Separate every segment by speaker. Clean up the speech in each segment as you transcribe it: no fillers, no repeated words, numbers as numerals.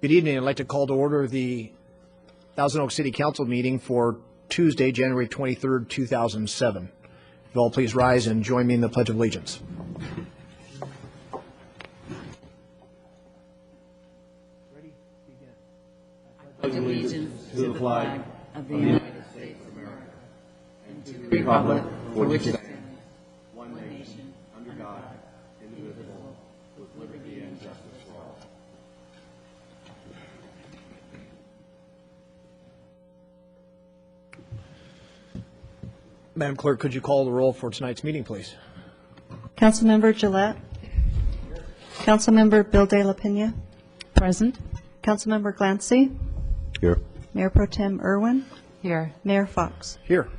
Speaker 1: Good evening. I'd like to call to order the Thousand Oaks City Council meeting for Tuesday, January 23rd, 2007. If you all please rise and join me in the Pledge of Allegiance. Ready? Begin.
Speaker 2: I pledge allegiance to the flag of the United States of America and to the republic for which it stands, one nation, under God, indivisible, with liberty and justice for all.
Speaker 1: Madam Clerk, could you call the roll for tonight's meeting, please?
Speaker 3: Councilmember Gillette. Councilmember Bill De La Pena.
Speaker 4: Present.
Speaker 3: Councilmember Glancy.
Speaker 5: Here.
Speaker 3: Mayor Pro Tem Irwin.
Speaker 4: Here.
Speaker 3: Mayor Fox.
Speaker 1: Here.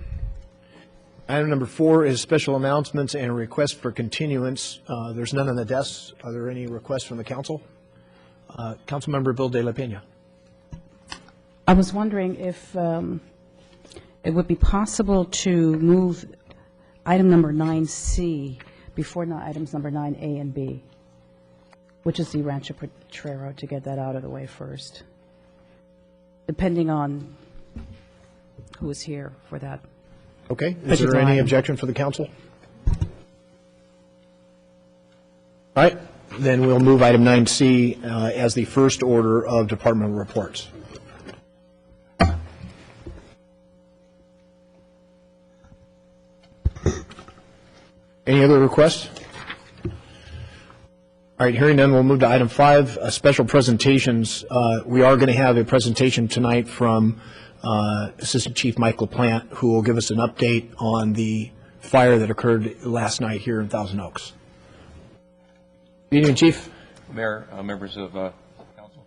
Speaker 1: Item number 4 is special announcements and requests for continuance. There's none on the desks. Are there any requests from the council? Councilmember Bill De La Pena.
Speaker 4: I was wondering if it would be possible to move item number 9C before items number 9A and B, which is the Rancho Potrero, to get that out of the way first, depending on who is here for that.
Speaker 1: Okay. Is there any objection for the council? All right. Then we'll move item 9C as the first order of departmental reports. Any other requests? All right, hearing none, we'll move to item 5, special presentations. We are going to have a presentation tonight from Assistant Chief Mike LaPlante, who will give us an update on the fire that occurred last night here in Thousand Oaks. Good evening, Chief.
Speaker 6: Mayor, members of council.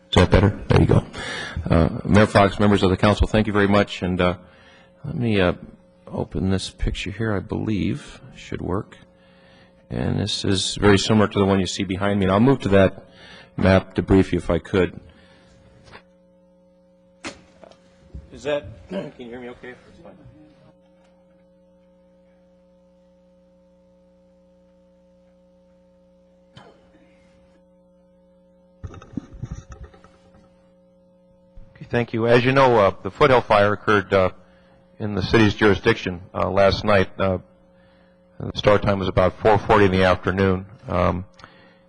Speaker 6: Is that better? There you go. Mayor Fox, members of the council, thank you very much. And let me open this picture here. I believe should work. And this is very similar to the one you see behind me. And I'll move to that map to brief you if I could. Is that, can you hear me okay? It's fine. Okay, thank you. As you know, the Foothill fire occurred in the city's jurisdiction last night. The start time was about 4:40 in the afternoon.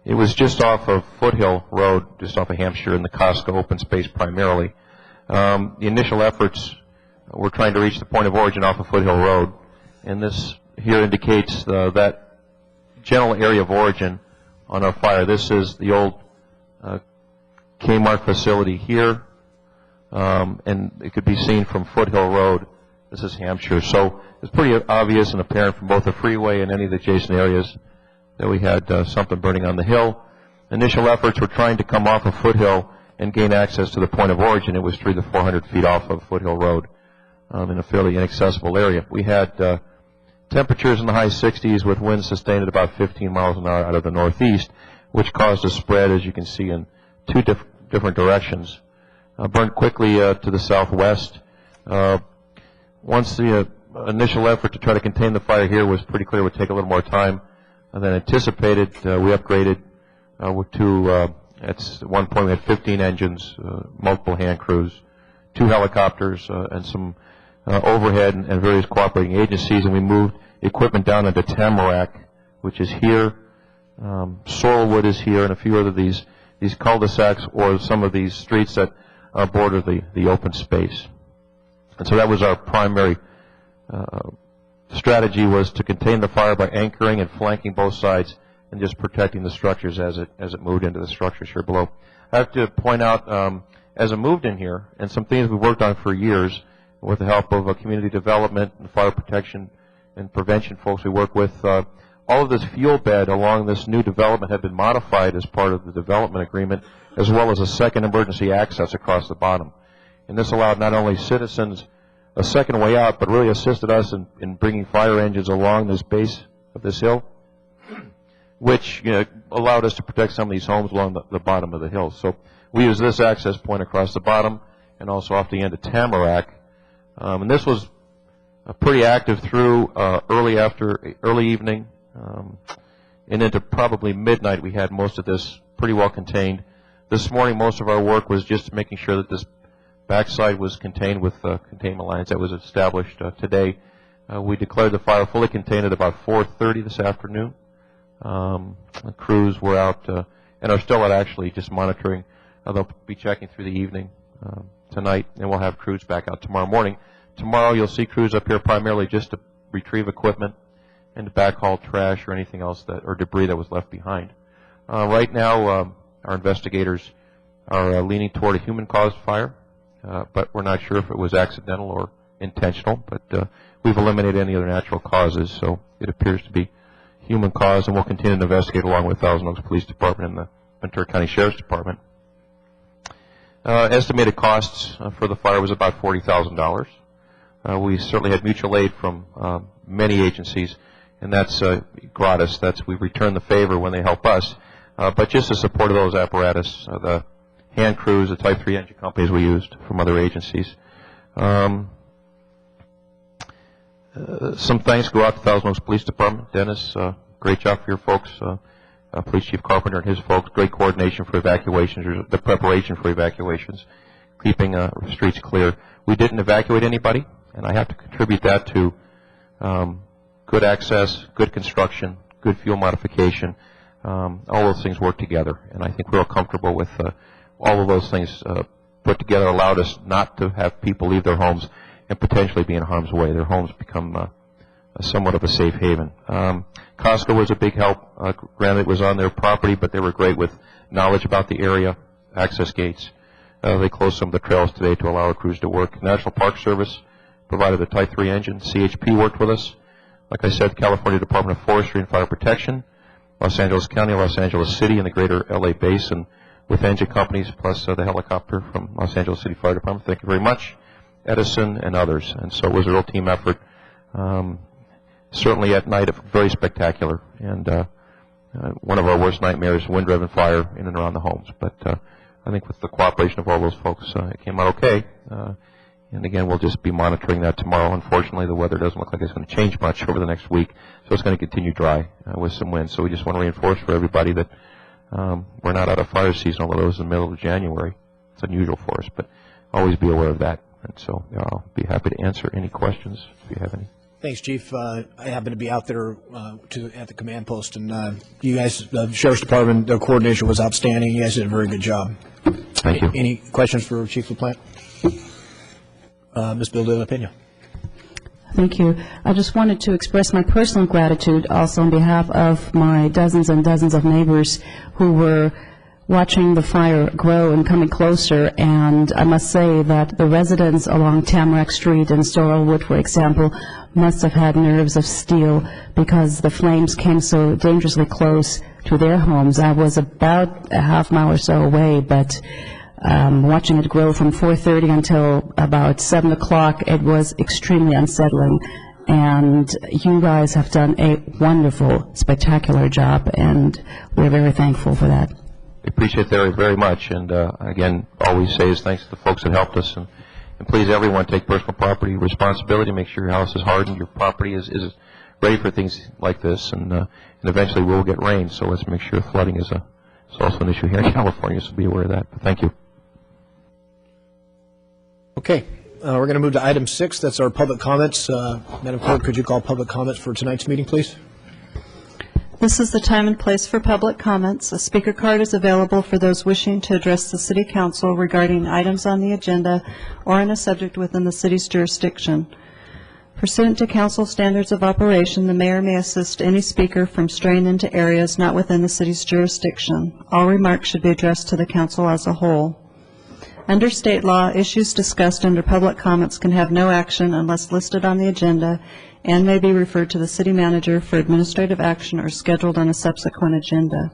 Speaker 6: It was just off of Foothill Road, just off of Hampshire, in the Costco open space primarily. The initial efforts were trying to reach the point of origin off of Foothill Road, and this here indicates that general area of origin on our fire. This is the old Kmart facility here, and it could be seen from Foothill Road. This is Hampshire. So it's pretty obvious and apparent from both the freeway and any of the adjacent areas that we had something burning on the hill. Initial efforts were trying to come off of Foothill and gain access to the point of origin. It was 300 to 400 feet off of Foothill Road in a fairly inaccessible area. We had temperatures in the high 60s with winds sustained at about 15 miles an hour out of the northeast, which caused a spread, as you can see, in two different directions. Burned quickly to the southwest. Once the initial effort to try to contain the fire here was pretty clear it would take a little more time than anticipated, we upgraded to, at one point we had 15 engines, multiple hand crews, 2 helicopters, and some overhead and various cooperating agencies, and we moved equipment down into Tamarack, which is here. Sorrelwood is here, and a few other these cul-de-sacs or some of these streets that border the open space. And so that was our primary strategy, was to contain the fire by anchoring and flanking both sides and just protecting the structures as it moved into the structures here below. I have to point out, as it moved in here, and some things we worked on for years with the help of community development and fire protection and prevention folks we work with, all of this fuel bed along this new development had been modified as part of the development agreement, as well as a second emergency access across the bottom. And this allowed not only citizens a second way out, but really assisted us in bringing fire engines along this base of this hill, which allowed us to protect some of these homes along the bottom of the hill. So we used this access point across the bottom and also off the end of Tamarack. And this was pretty active through early evening and into probably midnight, we had most of this pretty well contained. This morning, most of our work was just making sure that this backside was contained with containment lines that was established today. We declared the fire fully contained at about 4:30 this afternoon. The crews were out and are still out actually just monitoring. They'll be checking through the evening tonight, and we'll have crews back out tomorrow morning. Tomorrow you'll see crews up here primarily just to retrieve equipment and to backhaul trash or anything else or debris that was left behind. Right now, our investigators are leaning toward a human-caused fire, but we're not sure if it was accidental or intentional, but we've eliminated any other natural causes, so it appears to be human-caused, and we'll continue to investigate along with Thousand Oaks Police Department and the Ventura County Sheriff's Department. Estimated costs for the fire was about $40,000. We certainly had mutual aid from many agencies, and that's gratis. We return the favor when they help us. But just the support of those apparatus, the hand crews, the Type 3 engine companies we used from other agencies. Some thanks go out to Thousand Oaks Police Department. Dennis, great job for your folks. Police Chief Carpenter and his folks, great coordination for evacuations, or the preparation for evacuations, keeping streets clear. We didn't evacuate anybody, and I have to contribute that to good access, good construction, good fuel modification. All those things work together, and I think we're all comfortable with all of those things put together allowed us not to have people leave their homes and potentially be in harm's way. Their homes become somewhat of a safe haven. Costco was a big help. Granted, it was on their property, but they were great with knowledge about the area, access gates. They closed some of the trails today to allow our crews to work. National Park Service provided a Type 3 engine. CHP worked with us. Like I said, California Department of Forestry and Fire Protection, Los Angeles County, Los Angeles City, and the greater LA Basin with engine companies, plus the helicopter from Los Angeles City Fire Department. Thank you very much. Edison and others. And so it was a real team effort. Certainly at night, very spectacular. And one of our worst nightmares, wind-driven fire in and around the homes. But I think with the cooperation of all those folks, it came out okay. And again, we'll just be monitoring that tomorrow. Unfortunately, the weather doesn't look like it's going to change much over the next week, so it's going to continue dry with some wind. So we just want to reinforce for everybody that we're not out of fire season, although it was in the middle of January. It's unusual for us, but always be aware of that. And so I'll be happy to answer any questions if you have any.
Speaker 1: Thanks, Chief. I happen to be out there at the command post, and you guys, the Sheriff's Department, the coordination was outstanding. You guys did a very good job.
Speaker 6: Thank you.
Speaker 1: Any questions for Chief LaPlante? Ms. Bilde-LaPena.
Speaker 4: Thank you. I just wanted to express my personal gratitude also on behalf of my dozens and dozens of neighbors who were watching the fire grow and coming closer. And I must say that the residents along Tamarack Street and Storrellwood, for example, must have had nerves of steel because the flames came so dangerously close to their homes. I was about a half mile or so away, but watching it grow from 4:30 until about 7 o'clock, it was extremely unsettling. And you guys have done a wonderful, spectacular job, and we're very thankful for that.
Speaker 6: We appreciate that very much. And again, all we say is thanks to the folks that helped us. And please, everyone, take personal property responsibility. Make sure your house is hardened, your property is ready for things like this. And eventually we'll get rain, so let's make sure flooding is also an issue here in California, so be aware of that. But thank you.
Speaker 1: Okay. We're going to move to item 6. That's our public comments. Madam Clerk, could you call public comments for tonight's meeting, please?
Speaker 3: This is the time and place for public comments. A speaker card is available for those wishing to address the City Council regarding items on the agenda or on a subject within the city's jurisdiction. Pursuant to Council standards of operation, the Mayor may assist any speaker from straying into areas not within the city's jurisdiction. All remarks should be addressed to the Council as a whole. Under state law, issues discussed under public comments can have no action unless listed on the agenda and may be referred to the city manager for administrative action or scheduled on a subsequent agenda.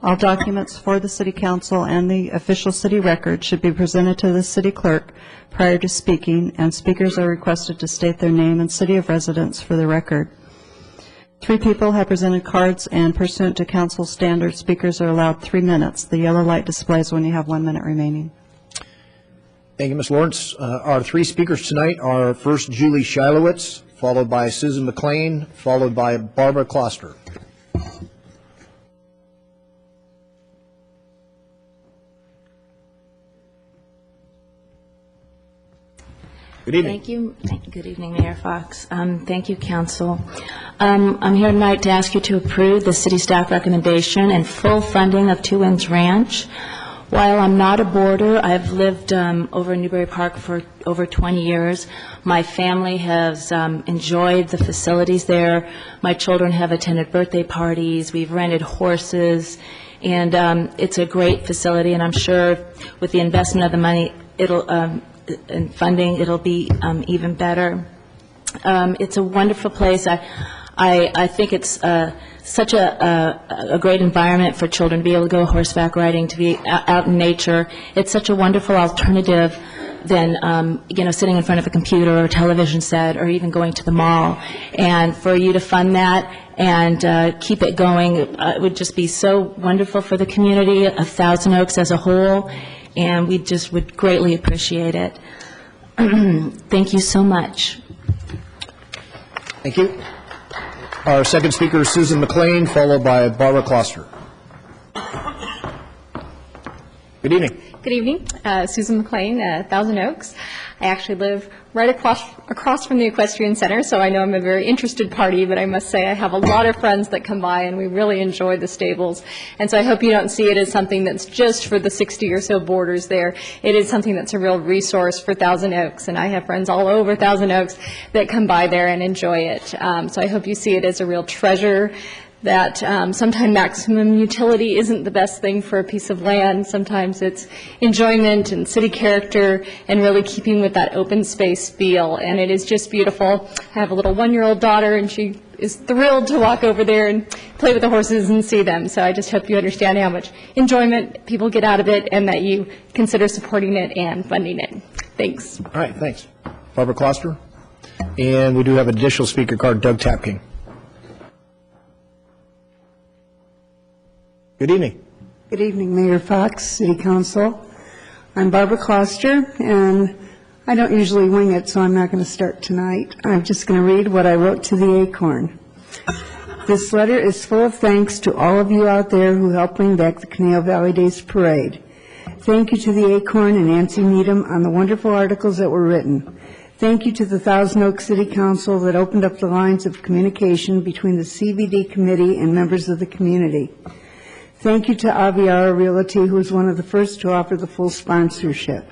Speaker 3: All documents for the City Council and the official city record should be presented to the city clerk prior to speaking, and speakers are requested to state their name and city of residence for the record. 3 people have presented cards, and pursuant to council standards, speakers are allowed 3 minutes. The yellow light displays when you have 1 minute remaining.
Speaker 1: Thank you, Ms. Lawrence. Our 3 speakers tonight are first Julie Shilowitz, followed by Susan McLean, followed by Barbara Kloster. Good evening.
Speaker 5: Thank you. Good evening, Mayor Fox. Thank you, Council. I'm here tonight to ask you to approve the city staff recommendation and full funding of Two Winds Ranch. While I'm not a boarder, I've lived over in Newbury Park for over 20 years. My family has enjoyed the facilities there. My children have attended birthday parties. We've rented horses. And it's a great facility, and I'm sure with the investment of the money, and funding, it'll be even better. It's a wonderful place. I think it's such a great environment for children to be able to go horseback riding, to be out in nature. It's such a wonderful alternative than sitting in front of a computer or a television set or even going to the mall. And for you to fund that and keep it going, it would just be so wonderful for the community of Thousand Oaks as a whole, and we just would greatly appreciate it. Thank you so much.
Speaker 1: Thank you. Our second speaker is Susan McLean, followed by Barbara Kloster. Good evening.
Speaker 7: Good evening. Susan McLean, Thousand Oaks. I actually live right across from the Equestrian Center, so I know I'm a very interested party, but I must say I have a lot of friends that come by, and we really enjoy the stables. And so I hope you don't see it as something that's just for the 60 or so boarders there. It is something that's a real resource for Thousand Oaks, and I have friends all over Thousand Oaks that come by there and enjoy it. So I hope you see it as a real treasure, that sometimes maximum utility isn't the best thing for a piece of land. Sometimes it's enjoyment and city character and really keeping with that open space feel. And it is just beautiful. I have a little 1-year-old daughter, and she is thrilled to walk over there and play with the horses and see them. So I just hope you understand how much enjoyment people get out of it, and that you consider supporting it and funding it. Thanks.
Speaker 1: All right, thanks. Barbara Kloster. And we do have an additional speaker card, Doug Tapking. Good evening.
Speaker 8: Good evening, Mayor Fox, City Council. I'm Barbara Kloster, and I don't usually wing it, so I'm not going to start tonight. I'm just going to read what I wrote to the Acorn. This letter is full of thanks to all of you out there who helped bring back the Conejo Valley Days Parade. Thank you to the Acorn and Nancy Needham on the wonderful articles that were written. Thank you to the Thousand Oaks City Council that opened up the lines of communication between the CVD committee and members of the community. Thank you to Aviara Realty, who was one of the first to offer the full sponsorship.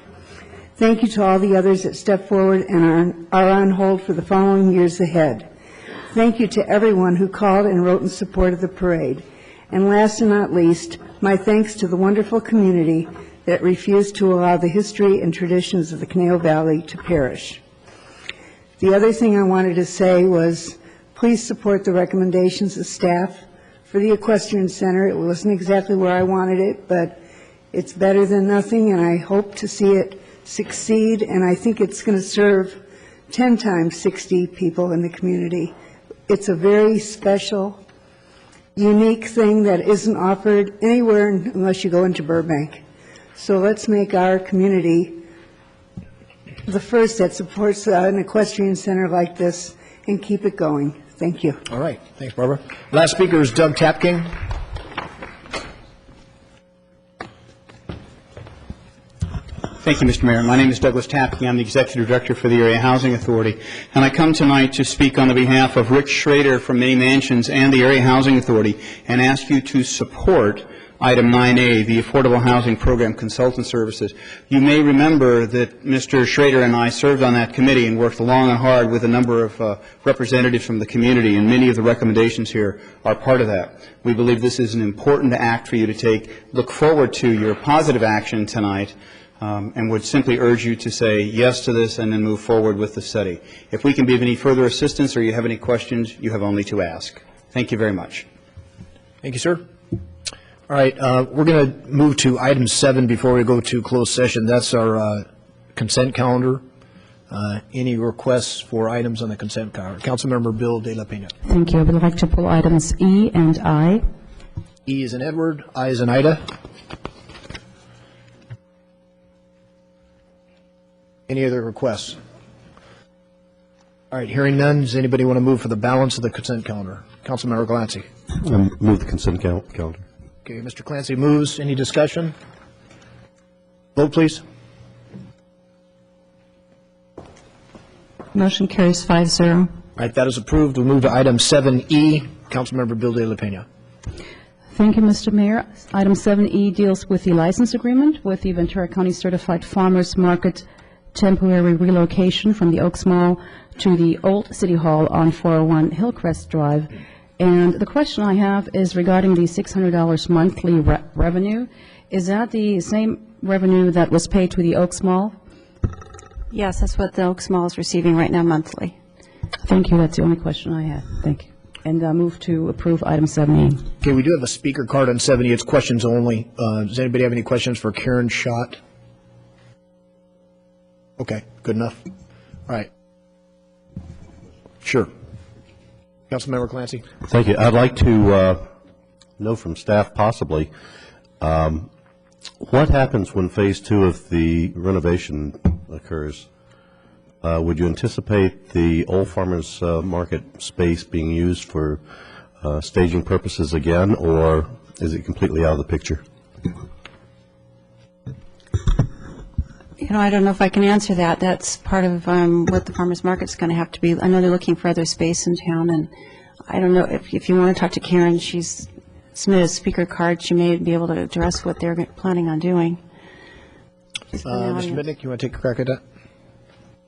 Speaker 8: Thank you to all the others that stepped forward and are on hold for the following years ahead. Thank you to everyone who called and wrote in support of the parade. And last and not least, my thanks to the wonderful community that refused to allow the history and traditions of the Conejo Valley to perish. The other thing I wanted to say was, please support the recommendations of staff for the Equestrian Center. It wasn't exactly where I wanted it, but it's better than nothing, and I hope to see it succeed, and I think it's going to serve 10 times 60 people in the community. It's a very special, unique thing that isn't offered anywhere unless you go into Burbank. So let's make our community the first that supports an equestrian center like this and keep it going. Thank you.
Speaker 1: All right. Thanks, Barbara. Last speaker is Doug Tapking.
Speaker 9: Thank you, Mr. Mayor. My name is Douglas Tapking. I'm the Executive Director for the Area Housing Authority. And I come tonight to speak on the behalf of Rick Schrader from Many Mansions and the Area Housing Authority and ask you to support Item 9A, the Affordable Housing Program Consultant Services. You may remember that Mr. Schrader and I served on that committee and worked long and hard with a number of representatives from the community, and many of the recommendations here are part of that. We believe this is an important act for you to take. Look forward to your positive action tonight, and would simply urge you to say yes to this and then move forward with the study. If we can be of any further assistance or you have any questions, you have only to ask. Thank you very much.
Speaker 1: Thank you, sir. All right, we're going to move to item 7 before we go to closed session. That's our consent calendar. Any requests for items on the consent calendar? Councilmember Bill De La Pena.
Speaker 4: Thank you. I would like to pull items E and I.
Speaker 1: E is in Edward, I is in Ida. Any other requests? All right, hearing none, does anybody want to move for the balance of the consent calendar? Councilmember Clancy.
Speaker 10: Move the consent calendar.
Speaker 1: Okay, Mr. Clancy moves. Any discussion? Vote, please.
Speaker 3: Motion carries 5-0.
Speaker 1: All right, that is approved. We'll move to item 7E. Councilmember Bill De La Pena.
Speaker 4: Thank you, Mr. Mayor. Item 7E deals with the license agreement with the Ventura County Certified Farmers Market temporary relocation from the Oaks Mall to the old City Hall on 401 Hillcrest Drive. And the question I have is regarding the $600 monthly revenue. Is that the same revenue that was paid to the Oaks Mall?
Speaker 3: Yes, that's what the Oaks Mall is receiving right now monthly.
Speaker 4: Thank you. That's the only question I had. Thank you. And move to approve item 7E.
Speaker 1: Okay, we do have a speaker card on 70. It's questions only. Does anybody have any questions for Karen Schott? Okay, good enough. All right. Sure. Councilmember Clancy.
Speaker 10: Thank you. I'd like to know from staff possibly, what happens when Phase 2 of the renovation occurs? Would you anticipate the old farmers market space being used for staging purposes again, or is it completely out of the picture?
Speaker 3: I don't know if I can answer that. That's part of what the farmers market's going to have to be. I know they're looking for other space in town, and I don't know if you want to talk to Karen. She's submitted a speaker card. She may be able to address what they're planning on doing.
Speaker 1: Mr. Mitnick, you want to take a crack at that?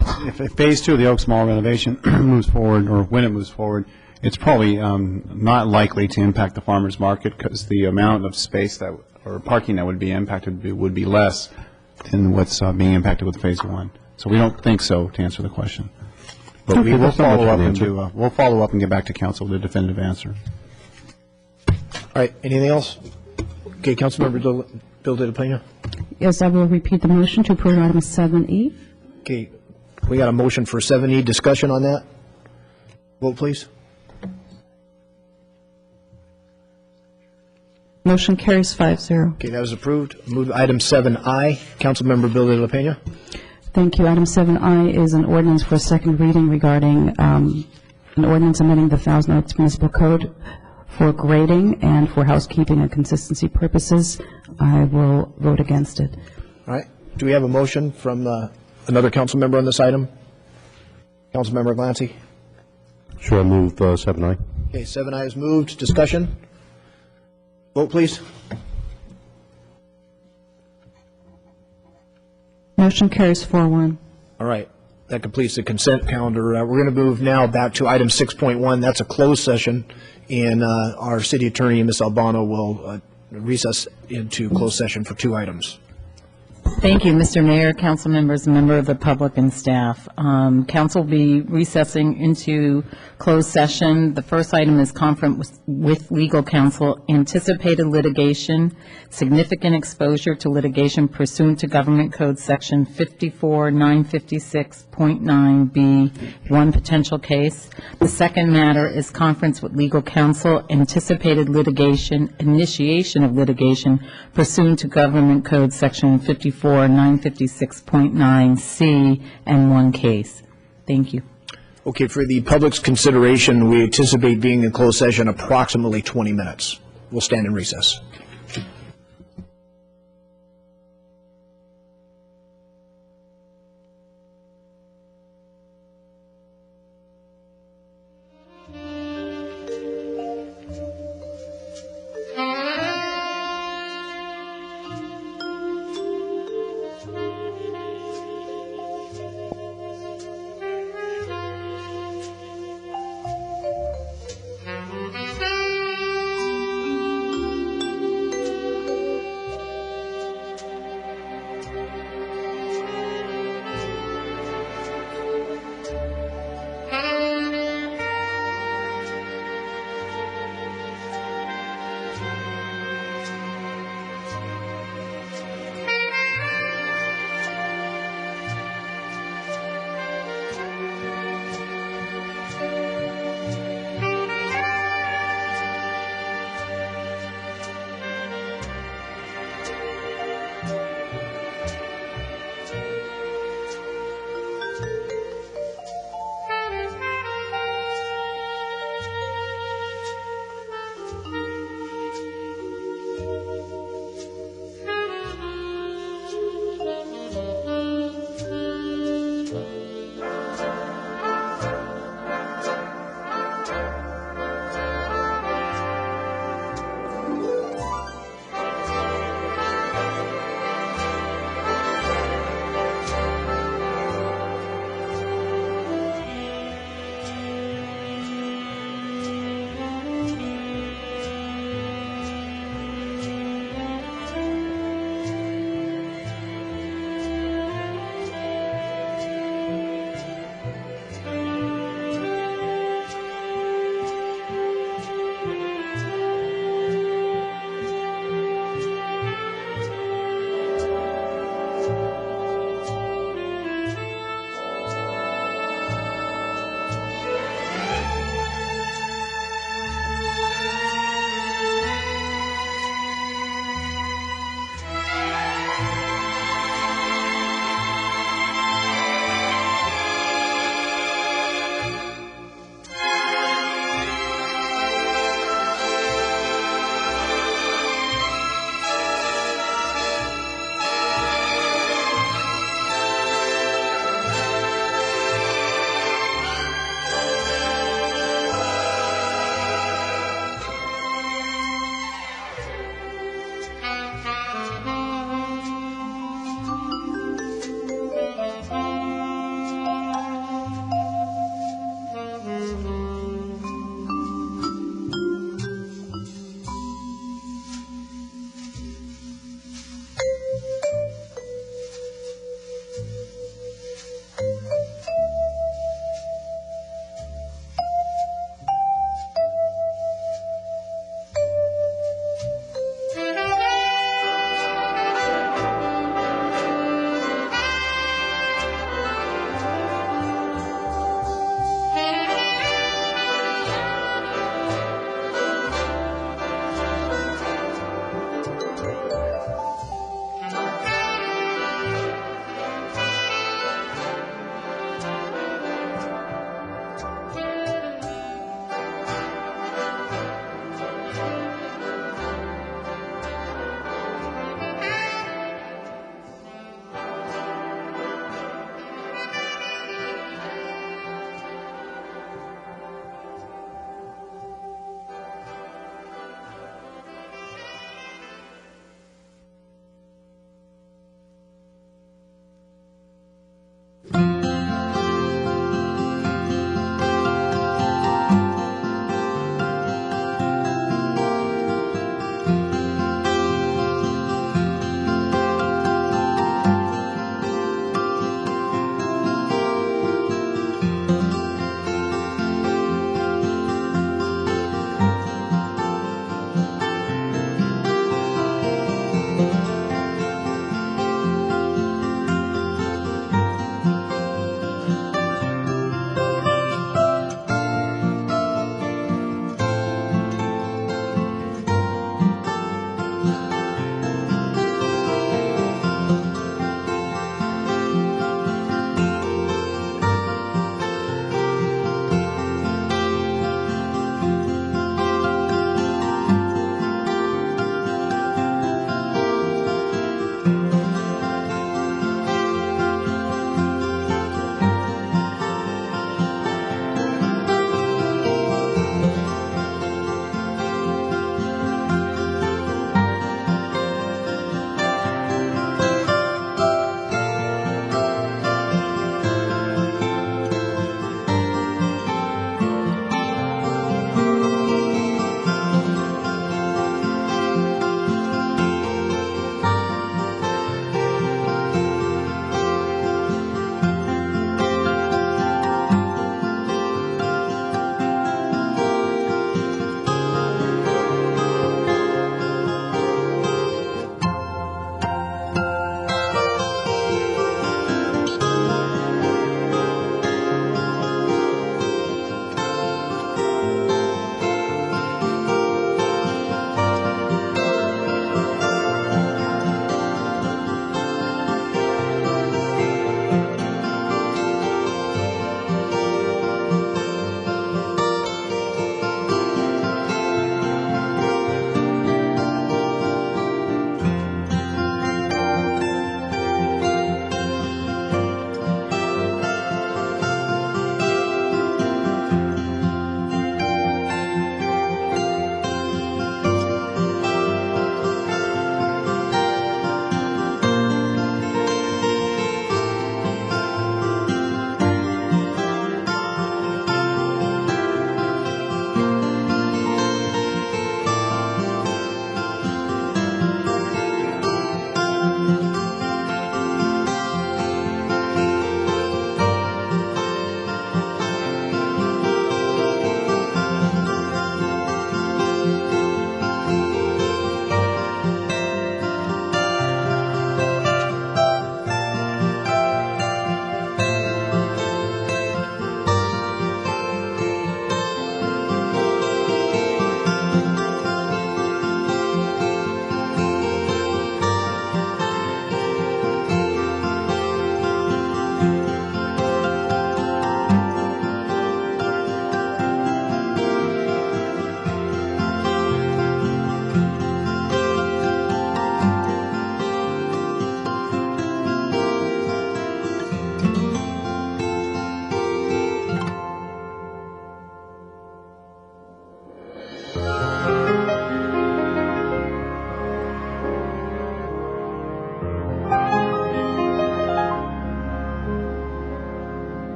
Speaker 11: If Phase 2 of the Oaks Mall renovation moves forward, or when it moves forward, it's probably not likely to impact the farmers market because the amount of space that or parking that would be impacted would be less than what's being impacted with Phase 1. So we don't think so, to answer the question. But we will follow up and we'll follow up and get back to council with a definitive answer.
Speaker 1: All right. Anything else? Okay, Councilmember Bill De La Pena.
Speaker 4: Yes, I will repeat the motion to approve item 7E.
Speaker 1: Okay, we got a motion for 7E. Discussion on that? Vote, please.
Speaker 3: Motion carries 5-0.
Speaker 1: Okay, that was approved. Move to item 7I. Councilmember Bill De La Pena.
Speaker 4: Thank you. Item 7I is an ordinance for second reading regarding an ordinance amending the Thousand Oaks Municipal Code for grading and for housekeeping and consistency purposes. I will vote against it.
Speaker 1: All right. Do we have a motion from another council member on this item? Councilmember Clancy.
Speaker 10: Sure, I'll move 7I.
Speaker 1: Okay, 7I is moved. Discussion? Vote, please.
Speaker 3: Motion carries 4-1.
Speaker 1: All right. That completes the consent calendar. We're going to move now back to item 6.1. That's a closed session, and our city attorney, Ms. Albano, will recess into closed session for 2 items.
Speaker 2: Thank you, Mr. Mayor, council members, member of the public, and staff. Council will be recessing into closed session. The first item is conference with legal counsel, anticipated litigation, significant exposure to litigation pursuant to Government Code Section 54956.9B, one potential case. The second matter is conference with legal counsel, anticipated litigation, initiation of litigation pursuant to Government Code Section 54956.9C, and one case. Thank you.
Speaker 1: Okay, for the public's consideration, we anticipate being in closed session approximately 20 minutes. We'll stand in recess.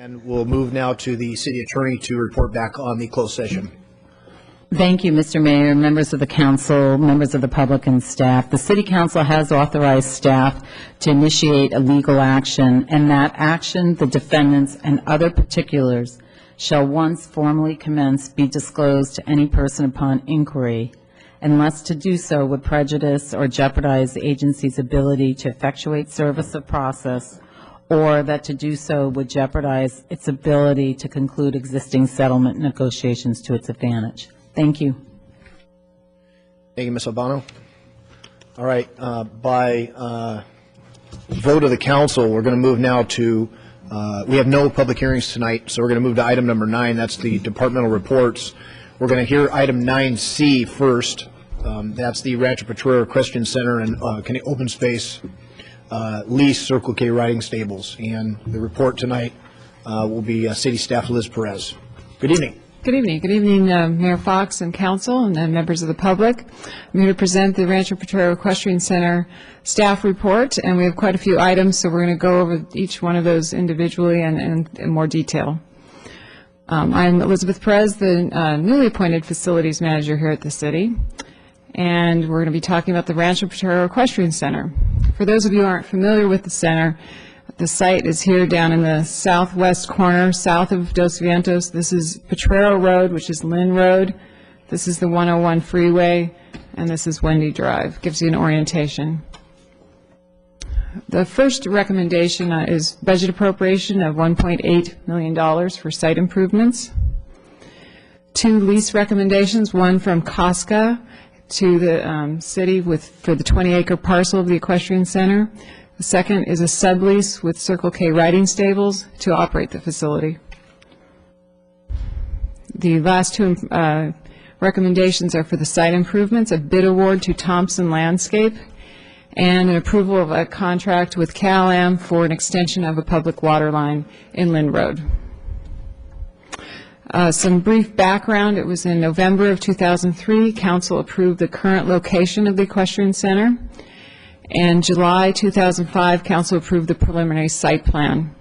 Speaker 1: And we'll move now to the city attorney to report back on the closed session.
Speaker 2: Thank you, Mr. Mayor, members of the council, members of the public, and staff. The city council has authorized staff to initiate a legal action, and that action, the defendants, and other particulars shall once formally commenced be disclosed to any person upon inquiry, unless to do so would prejudice or jeopardize the agency's ability to effectuate service of process, or that to do so would jeopardize its ability to conclude existing settlement negotiations to its advantage. Thank you.
Speaker 1: Thank you, Ms. Albano. All right, by vote of the council, we're going to move now to, we have no public hearings tonight, so we're going to move to item number 9. That's the departmental reports. We're going to hear item 9C first. That's the Rancho Potrero Equestrian Center and open space lease Circle K riding stables. And the report tonight will be City Staff Liz Perez. Good evening.
Speaker 12: Good evening. Good evening, Mayor Fox and council and members of the public. I'm here to present the Rancho Potrero Equestrian Center staff report, and we have quite a few items, so we're going to go over each one of those individually and in more detail. I'm Elizabeth Perez, the newly appointed facilities manager here at the city, and we're going to be talking about the Rancho Potrero Equestrian Center. For those of you who aren't familiar with the center, the site is here down in the southwest corner, south of Dos Vientos. This is Potrero Road, which is Lynn Road. This is the 101 freeway, and this is Wendy Drive. Gives you an orientation. The first recommendation is budget appropriation of $1.8 million for site improvements. 2 lease recommendations, one from Casca to the city for the 20-acre parcel of the equestrian center. The second is a sublease with Circle K riding stables to operate the facility. The last 2 recommendations are for the site improvements, a bid award to Thompson Landscape, and an approval of a contract with Cal-Am for an extension of a public water line in Lynn Road. Some brief background. It was in November of 2003, Council approved the current location of the equestrian center. In July 2005, Council approved the preliminary site plan.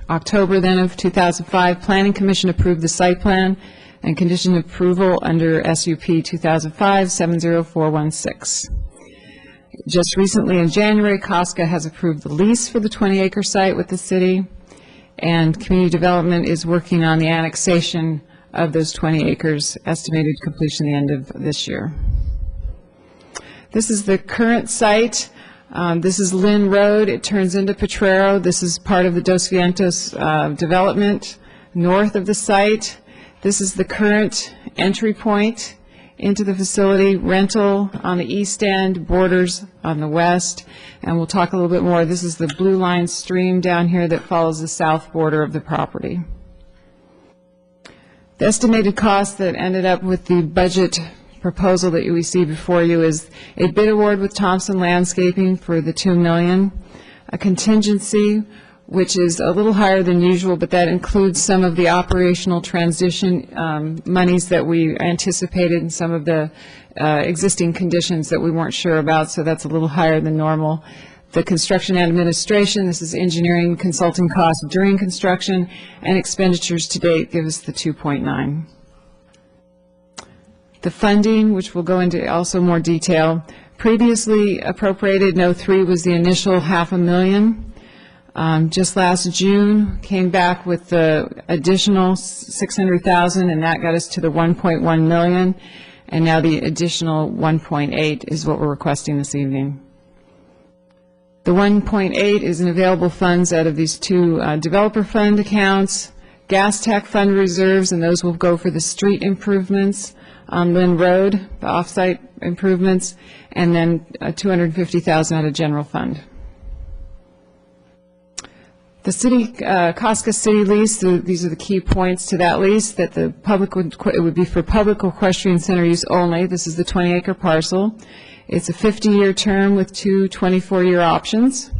Speaker 12: October then of 2005, Planning Commission approved the site plan and conditioned approval under SUP 2005-70416. Just recently in January, Casca has approved the lease for the 20-acre site with the city, and Community Development is working on the annexation of those 20 acres, estimated completion the end of this year. This is the current site. This is Lynn Road. It turns into Potrero. This is part of the Dos Vientos development north of the site. This is the current entry point into the facility. Rental on the east end, borders on the west, and we'll talk a little bit more. This is the Blue Line stream down here that follows the south border of the property. The estimated cost that ended up with the budget proposal that we see before you is a bid award with Thompson Landscaping for the $2 million, a contingency which is a little higher than usual, but that includes some of the operational transition monies that we anticipated and some of the existing conditions that we weren't sure about, so that's a little higher than normal. The construction and administration, this is engineering consulting costs during construction, and expenditures to date give us the 2.9. The funding, which we'll go into also more detail, previously appropriated in 03 was the initial $500,000. Just last June came back with the additional $600,000, and that got us to the $1.1 million, and now the additional 1.8 is what we're requesting this evening. The 1.8 is in available funds out of these 2 developer fund accounts, gas tax fund reserves, and those will go for the street improvements on Lynn Road, the off-site improvements, and then $250,000 out of general fund. The city, Casca city lease, these are the key points to that lease, that the public it would be for public equestrian center use only. This is the 20-acre parcel. It's a 50-year term with two 24-year options.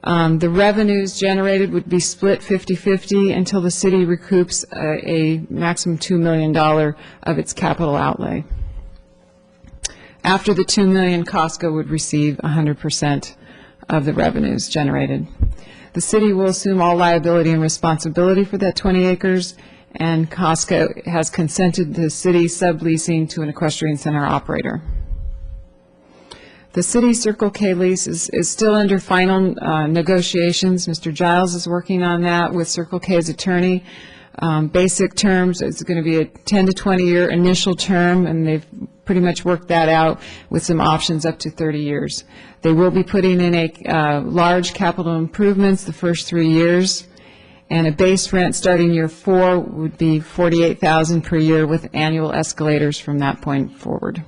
Speaker 12: The revenues generated would be split 50-50 until the city recoups a maximum $2 million of its capital outlay. After the $2 million, Casca would receive 100% of the revenues generated. The city will assume all liability and responsibility for that 20 acres, and Casca has consented to the city subleasing to an equestrian center operator. The city Circle K lease is still under final negotiations. Mr. Giles is working on that with Circle K's attorney. Basic terms, it's going to be a 10 to 20 year initial term, and they've pretty much worked that out with some options up to 30 years. They will be putting in a large capital improvements the first 3 years, and a base rent starting year 4 would be $48,000 per year with annual escalators from that point forward.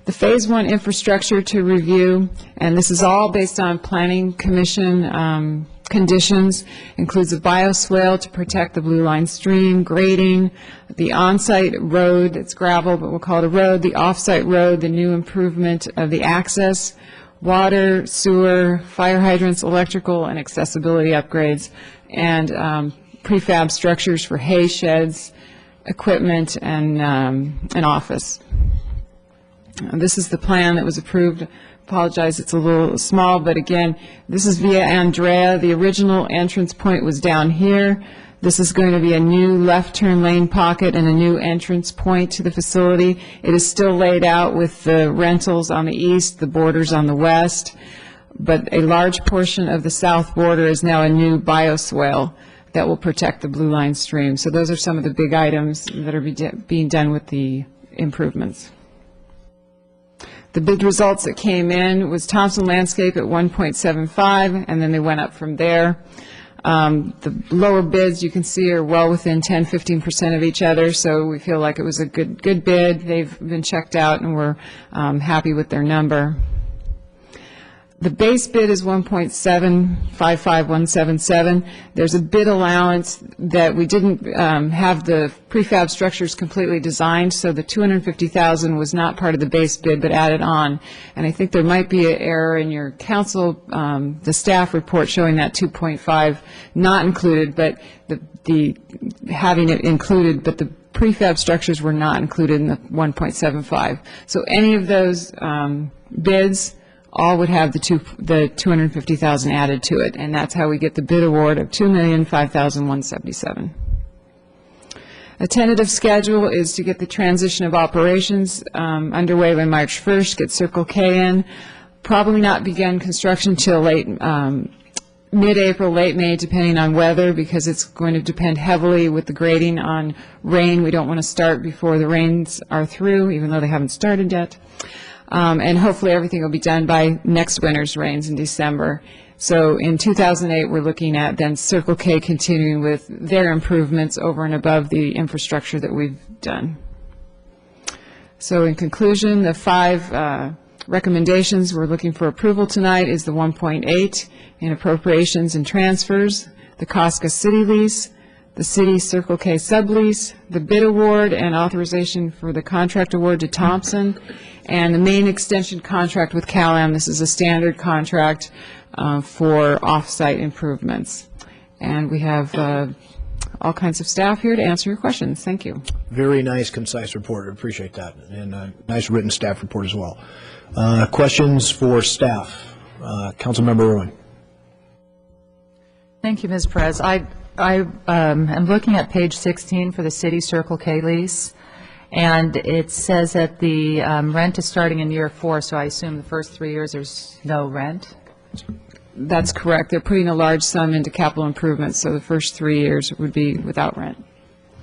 Speaker 12: The Phase 1 infrastructure to review, and this is all based on Planning Commission conditions, includes a bioswale to protect the Blue Line stream, grading, the on-site road, it's gravel, but we'll call it a road, the off-site road, the new improvement of the access, water, sewer, fire hydrants, electrical, and accessibility upgrades, and prefab structures for hay sheds, equipment, and an office. This is the plan that was approved. Apologize, it's a little small, but again, this is via Andrea. The original entrance point was down here. This is going to be a new left turn lane pocket and a new entrance point to the facility. It is still laid out with the rentals on the east, the borders on the west, but a large portion of the south border is now a new bioswale that will protect the Blue Line stream. So those are some of the big items that are being done with the improvements. The bid results that came in was Thompson Landscape at 1.75, and then they went up from there. The lower bids, you can see, are well within 10-15% of each other, so we feel like it was a good bid. They've been checked out, and we're happy with their number. The base bid is 1.755177. There's a bid allowance that we didn't have the prefab structures completely designed, so the $250,000 was not part of the base bid but added on. And I think there might be an error in your council, the staff report showing that 2.5 not included, but the having it included, but the prefab structures were not included in the 1.75. So any of those bids all would have the $250,000 added to it, and that's how we get the bid award of $2,005,177. A tentative schedule is to get the transition of operations underway by March 1st, get Circle K in, probably not begin construction till late mid-April, late May, depending on weather, because it's going to depend heavily with the grading on rain. We don't want to start before the rains are through, even though they haven't started yet. And hopefully everything will be done by next winter's rains in December. So in 2008, we're looking at then Circle K continuing with their improvements over and above the infrastructure that we've done. So in conclusion, the 5 recommendations we're looking for approval tonight is the 1.8 in appropriations and transfers, the Casca city lease, the city Circle K sublease, the bid award and authorization for the contract award to Thompson, and the main extension contract with CalAm. This is a standard contract for off-site improvements. And we have all kinds of staff here to answer your questions. Thank you.
Speaker 1: Very nice, concise report. I appreciate that. And a nice written staff report as well. Questions for staff? Councilmember Irwin.
Speaker 13: Thank you, Ms. Perez. I am looking at page 16 for the city Circle K lease, and it says that the rent is starting in year 4, so I assume the first 3 years there's no rent?
Speaker 12: That's correct. They're putting a large sum into capital improvements, so the first 3 years would be without rent.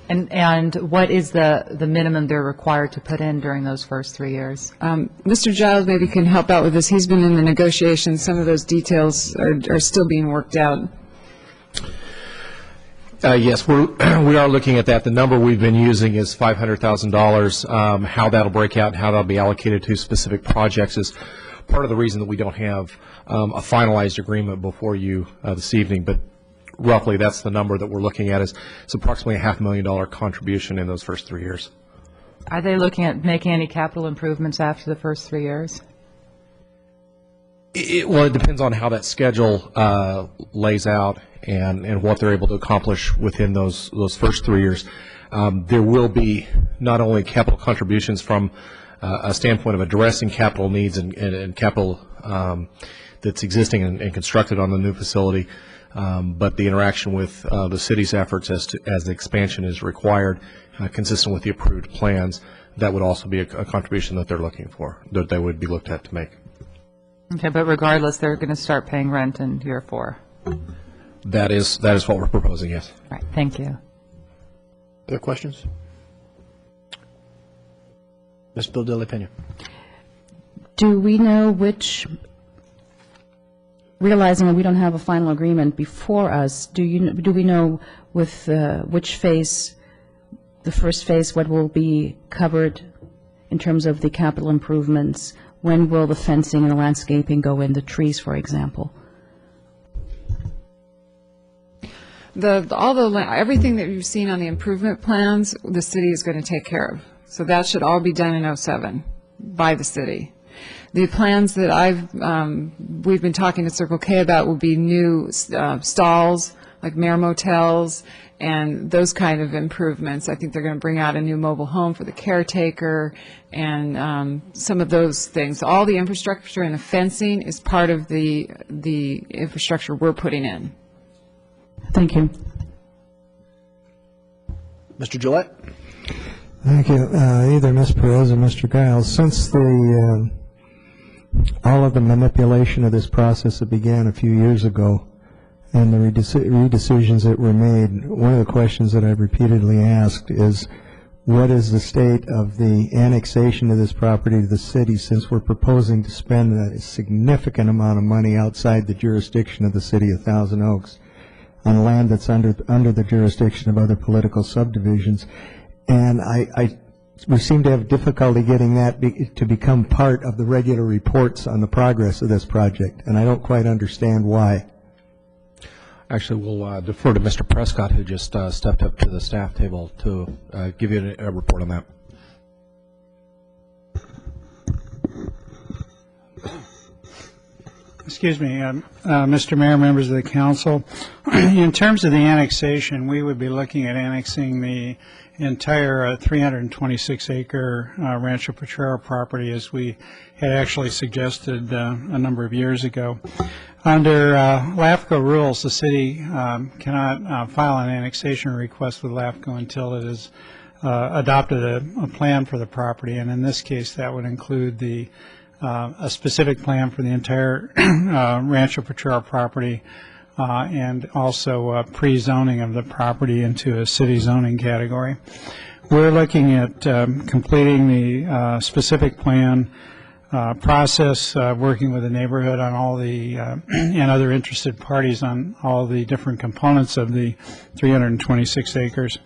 Speaker 13: And what is the minimum they're required to put in during those first 3 years?
Speaker 12: Mr. Giles maybe can help out with this. He's been in the negotiations. Some of those details are still being worked out.
Speaker 14: Yes, we are looking at that. The number we've been using is $500,000. How that'll break out and how that'll be allocated to specific projects is part of the reason that we don't have a finalized agreement before you this evening. But roughly, that's the number that we're looking at. It's approximately a $500,000 contribution in those first 3 years.
Speaker 13: Are they looking at making any capital improvements after the first 3 years?
Speaker 14: Well, it depends on how that schedule lays out and what they're able to accomplish within those first 3 years. There will be not only capital contributions from a standpoint of addressing capital needs and capital that's existing and constructed on the new facility, but the interaction with the city's efforts as the expansion is required, consistent with the approved plans, that would also be a contribution that they're looking for, that they would be looked at to make.
Speaker 13: Okay, but regardless, they're going to start paying rent in year 4.
Speaker 14: That is what we're proposing, yes.
Speaker 13: Right, thank you.
Speaker 1: Other questions? Ms. Bill de la Pena.
Speaker 4: Do we know realizing that we don't have a final agreement before us, do we know with which phase, the first phase, what will be covered in terms of the capital improvements? When will the fencing and the landscaping go in, the trees, for example?
Speaker 12: Everything that you've seen on the improvement plans, the city is going to take care of. So that should all be done in 2007 by the city. The plans that we've been talking to Circle K about will be new stalls, like Mare Motels, and those kind of improvements. I think they're going to bring out a new mobile home for the caretaker and some of those things. All the infrastructure and the fencing is part of the infrastructure we're putting in.
Speaker 4: Thank you.
Speaker 1: Mr. Gillette?
Speaker 15: Thank you. Either Ms. Perez or Mr. Giles, since all of the manipulation of this process that began a few years ago and the redecisions that were made, one of the questions that I've repeatedly asked is, what is the state of the annexation of this property to the city, since we're proposing to spend a significant amount of money outside the jurisdiction of the city of Thousand Oaks on land that's under the jurisdiction of other political subdivisions? And we seem to have difficulty getting that to become part of the regular reports on the progress of this project, and I don't quite understand why.
Speaker 14: Actually, we'll defer to Mr. Prescott, who just stepped up to the staff table to give you a report on that.
Speaker 16: Excuse me, Mr. Mayor, members of the council. In terms of the annexation, we would be looking at annexing the entire 326-acre Rancho Potrero property, as we had actually suggested a number of years ago. Under LAFCO rules, the city cannot file an annexation request with LAFCO until it has adopted a plan for the property, and in this case, that would include a specific plan for the entire Rancho Potrero property, and also pre-zoning of the property into a city zoning category. We're looking at completing the specific plan process, working with the neighborhood on all the and other interested parties on all the different components of the 326 acres,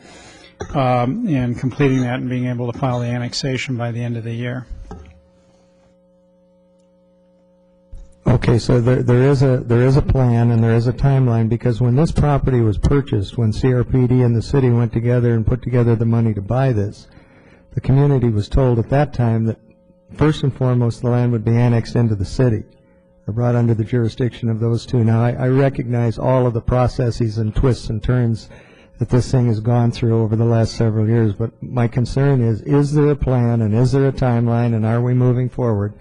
Speaker 16: and completing that and being able to file the annexation by the end of the year.
Speaker 15: Okay, so there is a plan and there is a timeline, because when this property was purchased, when CRPD and the city went together and put together the money to buy this, the community was told at that time that first and foremost the land would be annexed into the city, or brought under the jurisdiction of those two. Now, I recognize all of the processes and twists and turns that this thing has gone through over the last several years, but my concern is there a plan and is there a timeline, and are we moving forward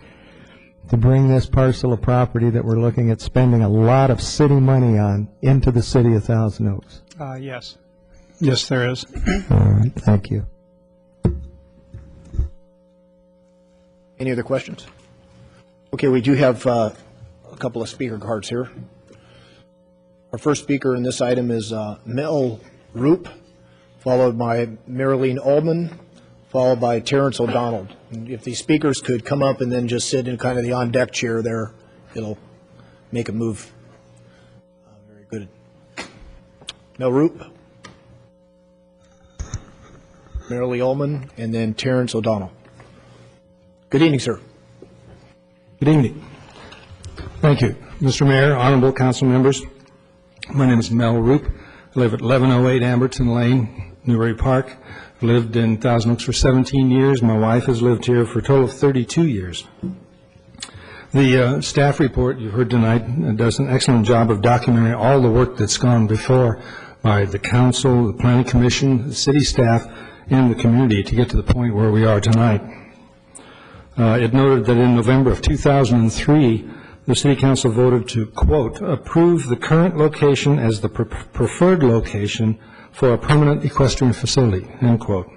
Speaker 15: to bring this parcel of property that we're looking at spending a lot of city money on into the city of Thousand Oaks?
Speaker 16: Yes. Yes, there is.
Speaker 15: All right, thank you.
Speaker 1: Any other questions? Okay, we do have a couple of speaker cards here. Our first speaker in this item is Mel Roop, followed by Marilyn Ullman, followed by Terrence O'Donnell. And if these speakers could come up and then just sit in kind of the on-deck chair there, it'll make a move. Very good. Mel Roop. Marilee Ullman, and then Terrence O'Donnell. Good evening, sir.
Speaker 15: Good evening. Thank you. Mr. Mayor, honorable council members, my name is Mel Roop. I live at 1108 Amberton Lane, Newbury Park. I've lived in Thousand Oaks for 17 years. My wife has lived here for a total of 32 years. The staff report you heard tonight does an excellent job of documenting all the work that's gone before by the council, the planning commission, the city staff, and the community to get to the point where we are tonight. It noted that in November of 2003, the City Council voted to, quote, approve the current location as the preferred location for a permanent equestrian facility, end quote.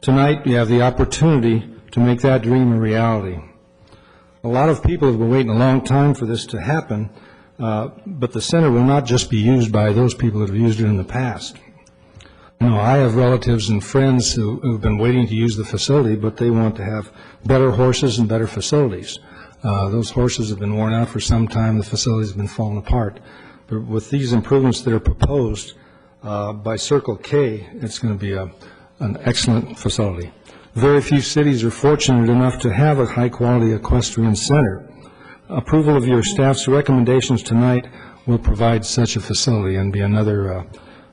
Speaker 15: Tonight, we have the opportunity to make that dream a reality. A lot of people have been waiting a long time for this to happen, but the center will not just be used by those people that have used it in the past. You know, I have relatives and friends who've been waiting to use the facility, but they want to have better horses and better facilities. Those horses have been worn out for some time. The facilities have been falling apart. But with these improvements that are proposed by Circle K, it's going to be an excellent facility. Very few cities are fortunate enough to have a high-quality equestrian center. Approval of your staff's recommendations tonight will provide such a facility and be another,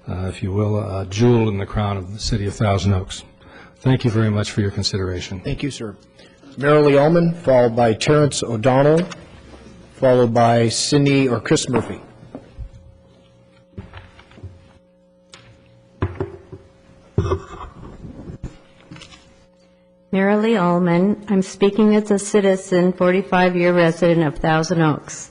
Speaker 15: if you will, a jewel in the crown of the city of Thousand Oaks. Thank you very much for your consideration.
Speaker 1: Thank you, sir. Marilee Ullman, followed by Terrence O'Donnell, followed by Cindy or Chris Murphy.
Speaker 17: Marilee Ullman. I'm speaking as a citizen, 45-year resident of Thousand Oaks.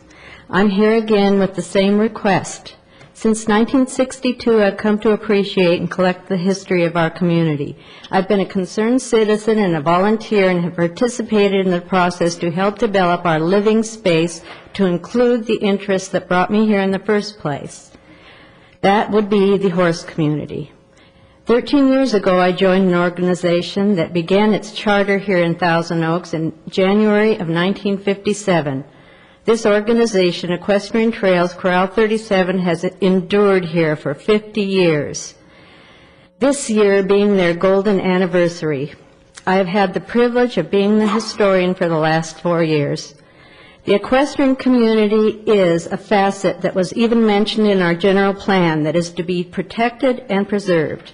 Speaker 17: I'm here again with the same request. Since 1962, I've come to appreciate and collect the history of our community. I've been a concerned citizen and a volunteer and have participated in the process to help develop our living space to include the interests that brought me here in the first place. That would be the horse community. 13 years ago, I joined an organization that began its charter here in Thousand Oaks in January of 1957. This organization, Equestrian Trails Corral 37, has endured here for 50 years. This year being their golden anniversary. I have had the privilege of being the historian for the last 4 years. The equestrian community is a facet that was even mentioned in our general plan that is to be protected and preserved.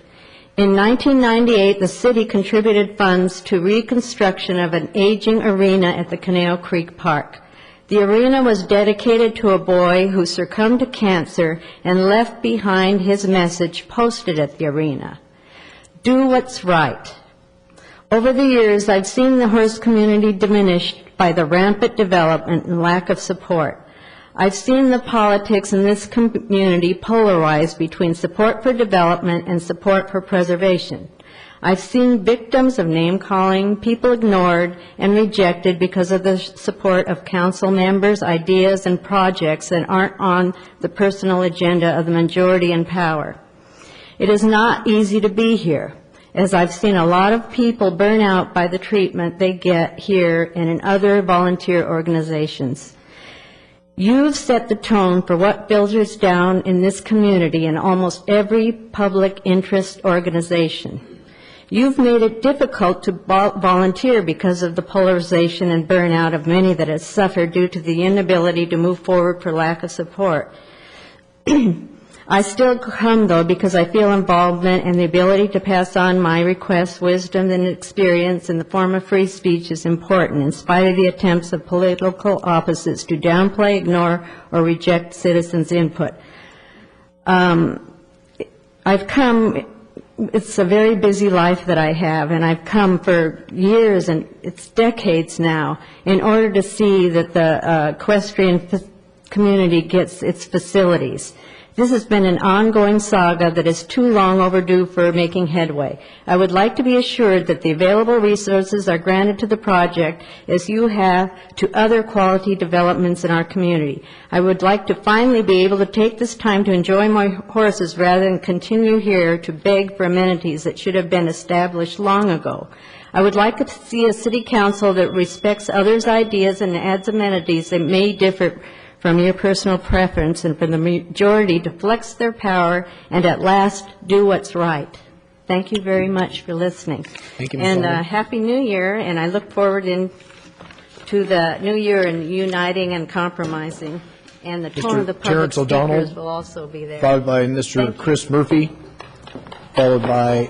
Speaker 17: In 1998, the city contributed funds to reconstruction of an aging arena at the Canal Creek Park. The arena was dedicated to a boy who succumbed to cancer and left behind his message posted at the arena. Do what's right. Over the years, I've seen the horse community diminished by the rampant development and lack of support. I've seen the politics in this community polarized between support for development and support for preservation. I've seen victims of name-calling, people ignored and rejected because of the support of council members, ideas, and projects that aren't on the personal agenda of the majority in power. It is not easy to be here, as I've seen a lot of people burn out by the treatment they get here and in other volunteer organizations. You've set the tone for what filters down in this community in almost every public interest organization. You've made it difficult to volunteer because of the polarization and burnout of many that have suffered due to the inability to move forward for lack of support. I still come, though, because I feel involvement and the ability to pass on my requests, wisdom, and experience in the form of free speech is important, in spite of the attempts of political opposites to downplay, ignore, or reject citizens' input. I've come, it's a very busy life that I have, and I've come for years, and it's decades now, in order to see that the equestrian community gets its facilities. This has been an ongoing saga that is too long overdue for making headway. I would like to be assured that the available resources are granted to the project as you have to other quality developments in our community. I would like to finally be able to take this time to enjoy my horses rather than continue here to beg for amenities that should have been established long ago. I would like to see a city council that respects others' ideas and adds amenities that may differ from your personal preference, and for the majority to flex their power and at last do what's right. Thank you very much for listening.
Speaker 1: Thank you, Ms.
Speaker 17: And
Speaker 1: Sullivan.
Speaker 17: Happy New Year, and I look forward to the new year and uniting and compromising. And the tone of the public
Speaker 1: Terrence O'Donnell,
Speaker 17: speakers will also be there.
Speaker 1: followed by Mr.
Speaker 17: Thank you.
Speaker 1: Chris Murphy, followed by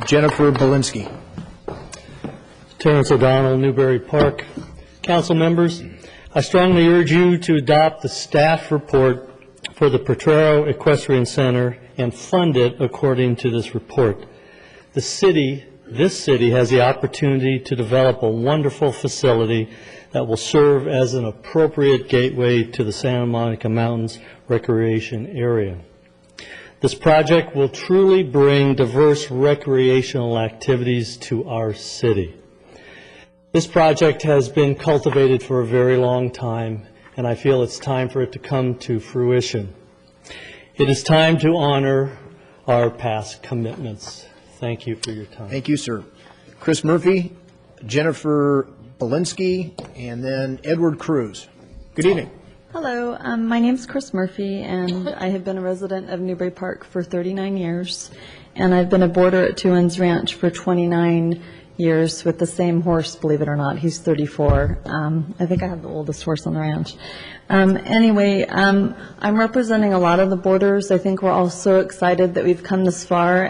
Speaker 1: Jennifer Belinsky.
Speaker 18: Terrence O'Donnell, Newberry Park. Council members, I strongly urge you to adopt the staff report for the Potrero Equestrian Center and fund it according to this report. This city has the opportunity to develop a wonderful facility that will serve as an appropriate gateway to the Santa Monica Mountains recreation area. This project will truly bring diverse recreational activities to our city. This project has been cultivated for a very long time, and I feel it's time for it to come to fruition. It is time to honor our past commitments. Thank you for your time.
Speaker 1: Thank you, sir. Chris Murphy, Jennifer Belinsky, and then Edward Cruz. Good evening.
Speaker 3: Hello, my name's Chris Murphy, and I have been a resident of Newbury Park for 39 years, and I've been a boarder at Two Inns Ranch for 29 years with the same horse, believe it or not. He's 34. I think I have the oldest horse on the ranch. Anyway, I'm representing a lot of the boarders. I think we're all so excited that we've come this far.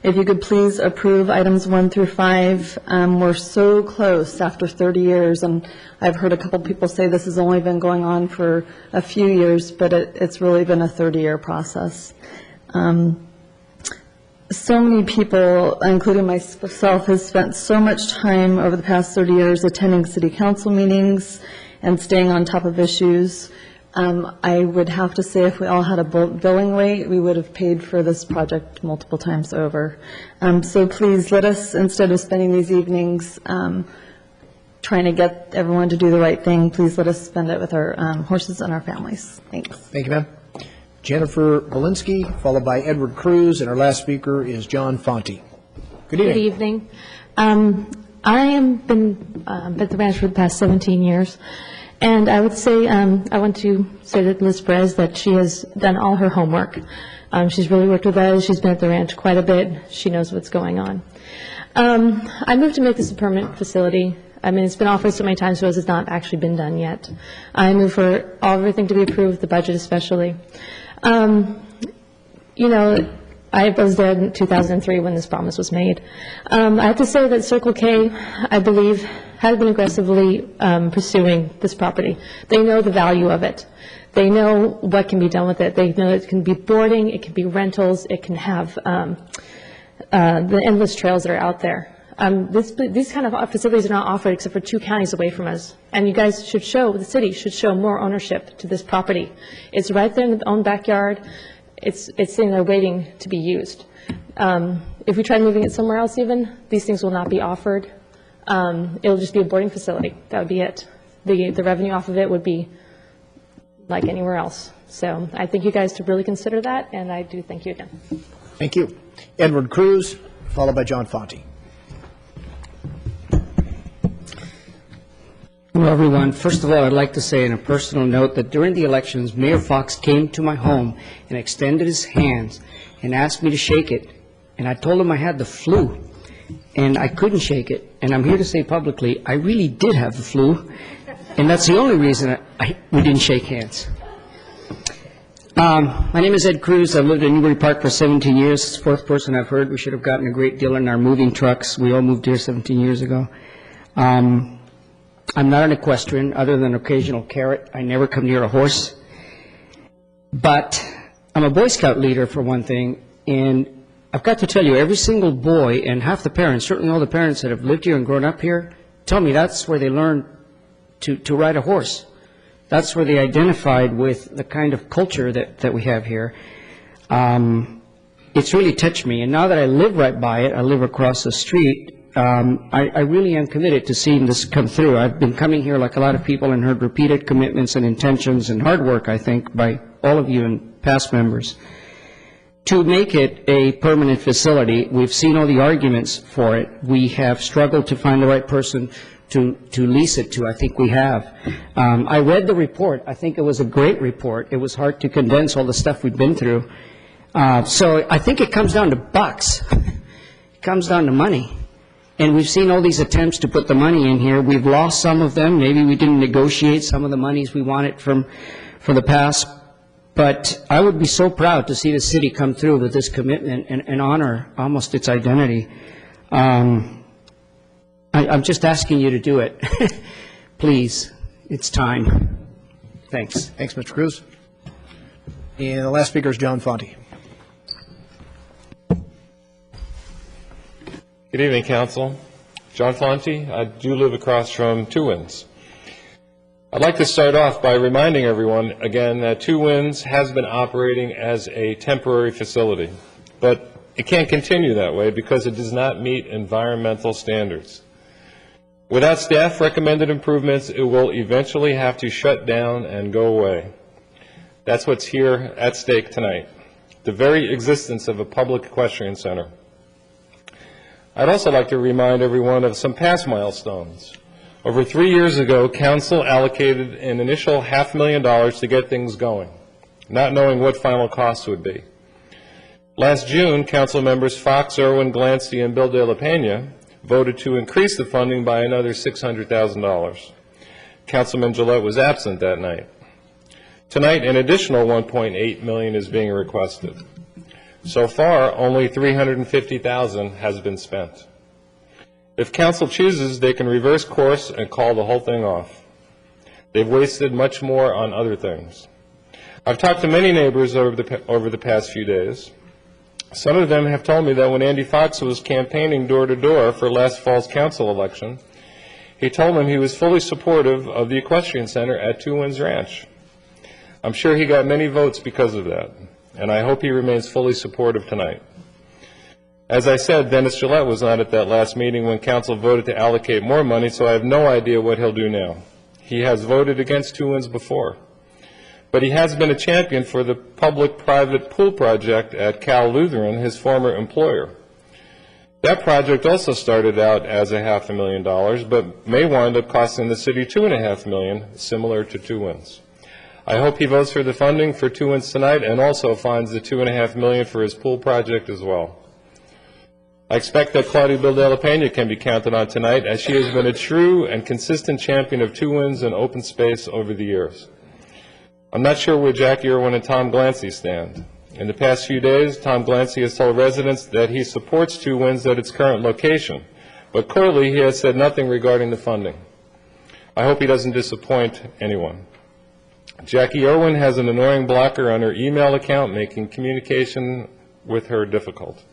Speaker 3: If you could please approve items 1 through 5. We're so close after 30 years, and I've heard a couple people say this has only been going on for a few years, but it's really been a 30-year process. So many people, including myself, has spent so much time over the past 30 years attending city council meetings and staying on top of issues. I would have to say if we all had a billing rate, we would have paid for this project multiple times over. So please let us, instead of spending these evenings trying to get everyone to do the right thing, please let us spend it with our horses and our families. Thanks.
Speaker 1: Thank you, ma'am. Jennifer Belinsky, followed by Edward Cruz, and our last speaker is John Fonte. Good evening.
Speaker 5: Good evening. I have been at the ranch for the past 17 years, and I would say I want to say to Liz Perez that she has done all her homework. She's really worked with us. She's been at the ranch quite a bit. She knows what's going on. I moved to make this a permanent facility. I mean, it's been offered so many times, so it's not actually been done yet. I move for everything to be approved, the budget especially. You know, I was there in 2003 when this promise was made. I have to say that Circle K, I believe, has been aggressively pursuing this property. They know the value of it. They know what can be done with it. They know it can be boarding, it can be rentals, it can have the endless trails that are out there. These kind of facilities are not offered except for 2 counties away from us. And you guys should show, the city should show more ownership to this property. It's right there in the own backyard. It's sitting there waiting to be used. If we try moving it somewhere else even, these things will not be offered. It'll just be a boarding facility. That would be it. The revenue off of it would be like anywhere else. So I think you guys to really consider that, and I do thank you again.
Speaker 1: Thank you. Edward Cruz, followed by John Fonte.
Speaker 19: Hello, everyone. First of all, I'd like to say on a personal note that during the elections, Mayor Fox came to my home and extended his hands and asked me to shake it. And I told him I had the flu, and I couldn't shake it. And I'm here to say publicly, I really did have the flu, and that's the only reason we didn't shake hands. My name is Ed Cruz. I've lived in Newbury Park for 17 years. It's the 4th person I've heard. We should have gotten a great deal in our moving trucks. We all moved here 17 years ago. I'm not an equestrian other than an occasional carrot. I never come near a horse. But I'm a Boy Scout leader, for one thing, and I've got to tell you, every single boy and half the parents, certainly all the parents that have lived here and grown up here, tell me that's where they learned to ride a horse. That's where they identified with the kind of culture that we have here. It's really touched me, and now that I live right by it, I live across the street, I really am committed to seeing this come through. I've been coming here like a lot of people and heard repeated commitments and intentions and hard work, I think, by all of you and past members. To make it a permanent facility, we've seen all the arguments for it. We have struggled to find the right person to lease it to. I think we have. I read the report. I think it was a great report. It was hard to condense all the stuff we've been through. So I think it comes down to bucks. It comes down to money. And we've seen all these attempts to put the money in here. We've lost some of them. Maybe we didn't negotiate some of the monies we wanted for the past. But I would be so proud to see the city come through with this commitment and honor almost its identity. I'm just asking you to do it. Please, it's time. Thanks.
Speaker 1: Thanks, Mr. Cruz. And the last speaker is John Fonte.
Speaker 20: Good evening, Council. John Fonte. I do live across from Two Winds. I'd like to start off by reminding everyone again that Two Winds has been operating as a temporary facility, but it can't continue that way because it does not meet environmental standards. Without staff recommended improvements, it will eventually have to shut down and go away. That's what's here at stake tonight, the very existence of a public equestrian center. I'd also like to remind everyone of some past milestones. Over 3 years ago, Council allocated an initial $500,000 to get things going, not knowing what final costs would be. Last June, Council members Fox, Irwin, Glancy, and Bill De La Pena voted to increase the funding by another $600,000. Councilman Gillette was absent that night. Tonight, an additional $1.8 million is being requested. So far, only $350,000 has been spent. If Council chooses, they can reverse course and call the whole thing off. They've wasted much more on other things. I've talked to many neighbors over the past few days. Some of them have told me that when Andy Fox was campaigning door-to-door for last fall's council election, he told them he was fully supportive of the equestrian center at Two Winds Ranch. I'm sure he got many votes because of that, and I hope he remains fully supportive tonight. As I said, Dennis Gillette was not at that last meeting when Council voted to allocate more money, so I have no idea what he'll do now. He has voted against Two Winds before. But he has been a champion for the public-private pool project at Cal Lutheran, his former employer. That project also started out as $500,000, but may wind up costing the city $2.5 million, similar to Two Winds. I hope he votes for the funding for Two Winds tonight and also finds the $2.5 million for his pool project as well. I expect that Claudia Bill De La Pena can be counted on tonight, as she has been a true and consistent champion of Two Winds and open space over the years. I'm not sure where Jackie Irwin and Tom Glancy stand. In the past few days, Tom Glancy has told residents that he supports Two Winds at its current location, but clearly he has said nothing regarding the funding. I hope he doesn't disappoint anyone. Jackie Irwin has an annoying blocker on her email account, making communication with her difficult.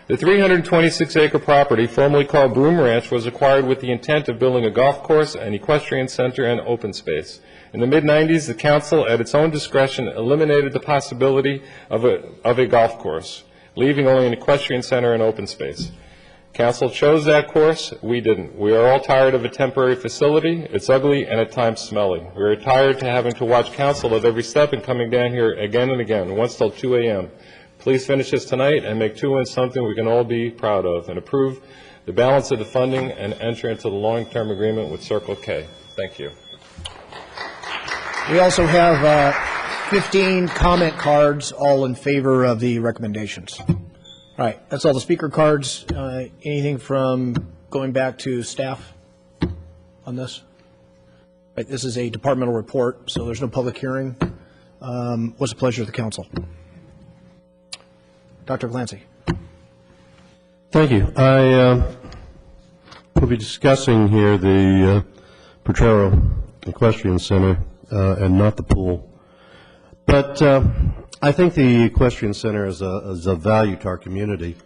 Speaker 20: The 326-acre property, formerly called Broom Ranch, was acquired with the intent of building a golf course, an equestrian center, and open space. In the mid-'90s, the council, at its own discretion, eliminated the possibility of a golf course, leaving only an equestrian center and open space. Council chose that course. We didn't. We are all tired of a temporary facility. It's ugly and at times smelly. We are tired to having to watch council at every step and coming down here again and again, once till 2 a.m. Please finish this tonight and make Two Winds something we can all be proud of, and approve the balance of the funding and enter into the long-term agreement with Circle K. Thank you.
Speaker 1: We also have 15 comment cards, all in favor of the recommendations. All right, that's all the speaker cards. Anything from going back to staff on this? Right, this is a departmental report, so there's no public hearing. What's the pleasure of the council? Dr. Glancy.
Speaker 10: Thank you. I will be discussing here the Potrero Equestrian Center and not the pool. But I think the Equestrian Center is a value to our community,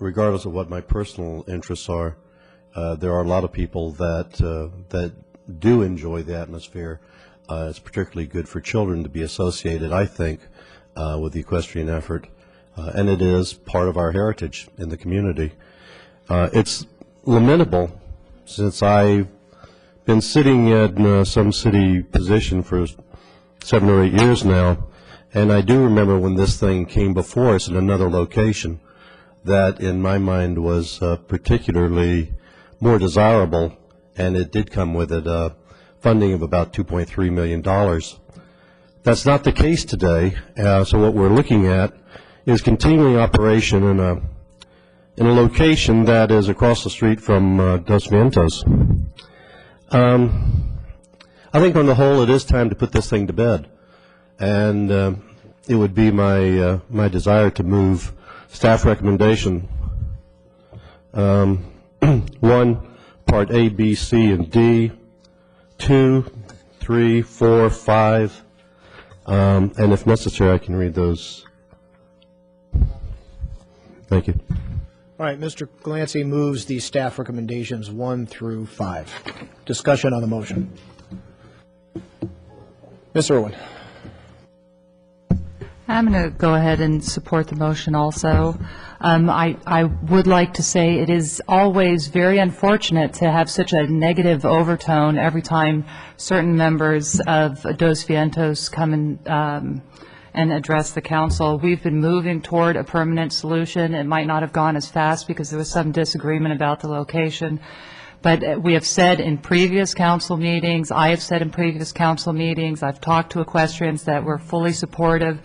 Speaker 10: regardless of what my personal interests are. There are a lot of people that do enjoy the atmosphere. It's particularly good for children to be associated, I think, with the equestrian effort. And it is part of our heritage in the community. It's lamentable, since I've been sitting in some city position for 7 or 8 years now, and I do remember when this thing came before us in another location that in my mind was particularly more desirable, and it did come with it funding of about $2.3 million. That's not the case today. So what we're looking at is continuing operation in a location that is across the street from Dos Vientos. I think on the whole it is time to put this thing to bed, and it would be my my desire to move staff recommendation 1, Part A, B, C, and D, 2, 3, 4, 5, and if necessary I can read those. Thank you.
Speaker 1: All right, Mr. Glancy moves the staff recommendations 1 through 5. Discussion on the motion. Ms. Irwin.
Speaker 13: I'm going to go ahead and support the motion also. I would like to say it is always very unfortunate to have such a negative overtone every time certain members of Dos Vientos come and address the council. We've been moving toward a permanent solution. It might not have gone as fast because there was some disagreement about the location. But we have said in previous council meetings, I have said in previous council meetings, I've talked to equestrians that we're fully supportive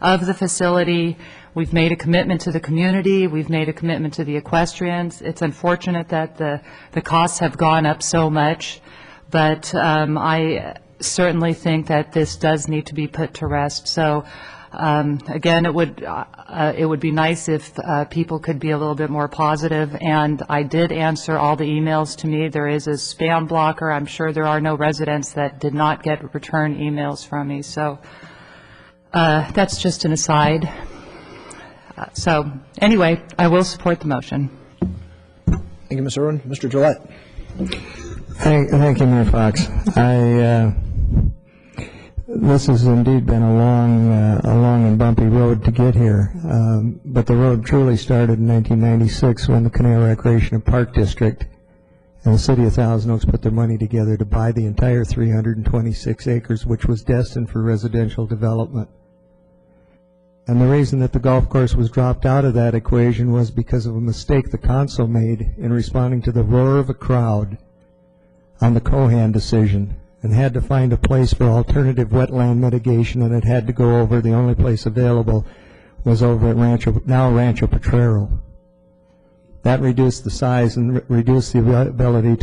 Speaker 13: of the facility. We've made a commitment to the community. We've made a commitment to the equestrians. It's unfortunate that the costs have gone up so much, but I certainly think that this does need to be put to rest. So again, it would be nice if people could be a little bit more positive, and I did answer all the emails to me. There is a spam blocker. I'm sure there are no residents that did not get return emails from me. So that's just an aside. So anyway, I will support the motion.
Speaker 1: Thank you, Ms. Irwin. Mr. Gillette.
Speaker 15: Thank you, Mayor Fox. This has indeed been a long and bumpy road to get here, but the road truly started in 1996 when the Canal Recreation and Park District and the City of Thousand Oaks put their money together to buy the entire 326 acres, which was destined for residential development. And the reason that the golf course was dropped out of that equation was because of a mistake the council made in responding to the roar of a crowd on the Cohan decision, and had to find a place for alternative wetland mitigation, and it had to go over, the only place available was over at Rancho Potrero. That reduced the size and reduced the ability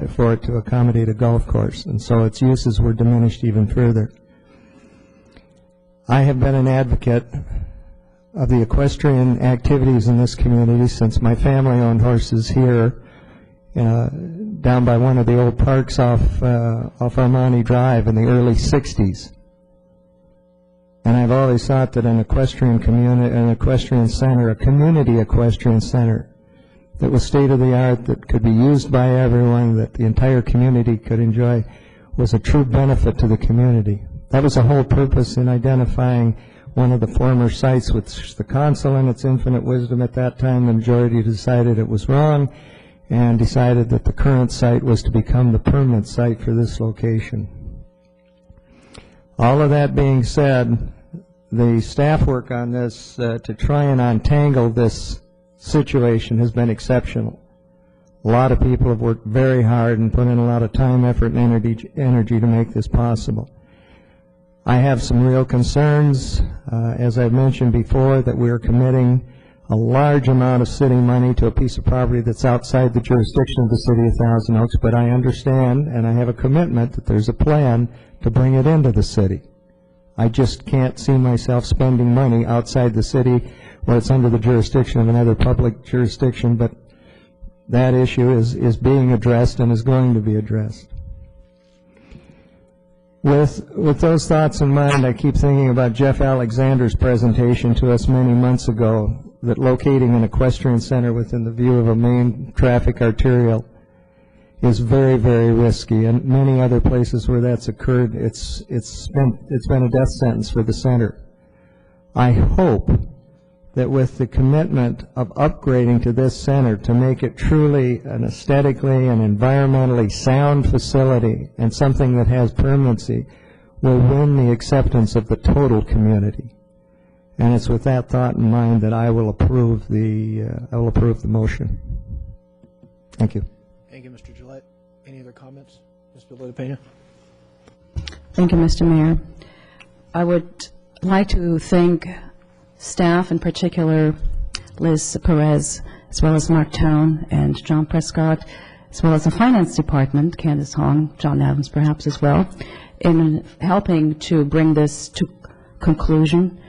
Speaker 15: for it to accommodate a golf course, and so its uses were diminished even further. I have been an advocate of the equestrian activities in this community since my family owned horses here down by one of the old parks off Armani Drive in the early 60s. And I've always thought that an equestrian community, an equestrian center, a community equestrian center that was state-of-the-art, that could be used by everyone, that the entire community could enjoy, was a true benefit to the community. That was the whole purpose in identifying one of the former sites, which the council, in its infinite wisdom at that time, the majority decided it was wrong, and decided that the current site was to become the permanent site for this location. All of that being said, the staff work on this to try and untangle this situation has been exceptional. A lot of people have worked very hard and put in a lot of time, effort, and energy to make this possible. I have some real concerns, as I've mentioned before, that we are committing a large amount of city money to a piece of property that's outside the jurisdiction of the City of Thousand Oaks, but I understand and I have a commitment that there's a plan to bring it into the city. I just can't see myself spending money outside the city where it's under the jurisdiction of another public jurisdiction, but that issue is being addressed and is going to be addressed. With those thoughts in mind, I keep thinking about Jeff Alexander's presentation to us many months ago, that locating an equestrian center within the view of a main traffic arterial is very, very risky, and many other places where that's occurred, it's been a death sentence for the center. I hope that with the commitment of upgrading to this center to make it truly an aesthetically and environmentally sound facility and something that has permanency, will win the acceptance of the total community. And it's with that thought in mind that I will approve the motion. Thank you.
Speaker 1: Thank you, Mr. Gillette. Any other comments? Mr. Lopena?
Speaker 4: Thank you, Mr. Mayor. I would like to thank staff, in particular Liz Perez, as well as Mark Town and John Prescott, as well as the Finance Department, Candace Hong, John Adams perhaps as well, in helping to bring this to conclusion.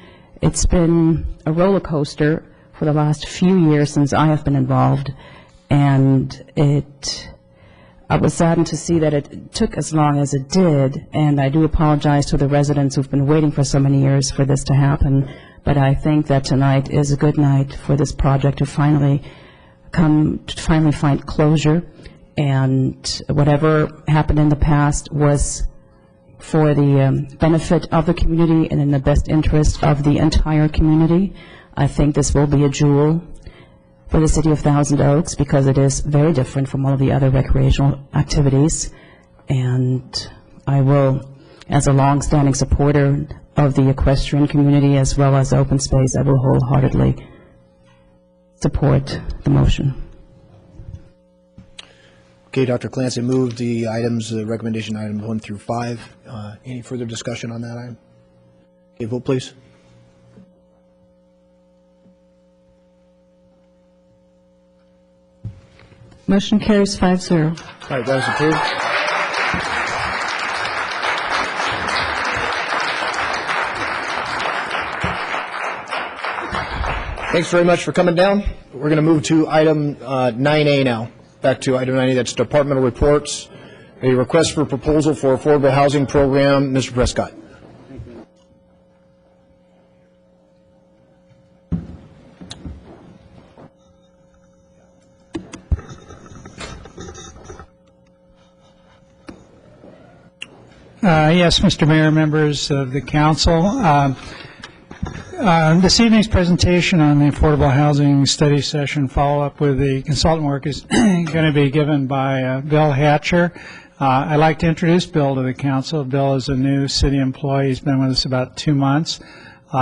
Speaker 4: It's been a roller coaster for the last few years since I have been involved, and I was saddened to see that it took as long as it did, and I do apologize to the residents who've been waiting for so many years for this to happen, but I think that tonight is a good night for this project to finally find closure, and whatever happened in the past was for the benefit of the community and in the best interest of the entire community. I think this will be a jewel for the city of Thousand Oaks because it is very different from all of the other recreational activities. And I will, as a long-standing supporter of the equestrian community as well as open space, I will wholeheartedly support the motion.
Speaker 1: Okay, Dr. Clancy moved the items, recommendation items 1 through 5. Any further discussion on that item? Okay, vote please.
Speaker 3: Motion carries 5-0.
Speaker 1: All right, that is approved. Thanks very much for coming down. We're going to move to item 9A now. Back to item 9A, that's departmental reports. A request for proposal for affordable housing program. Mr. Prescott.
Speaker 16: Yes, Mr. Mayor, members of the council. This evening's presentation on the affordable housing study session follow-up with the consultant work is going to be given by Bill Hatcher. I'd like to introduce Bill to the council. Bill is a new city employee. He's been with us about 2 months.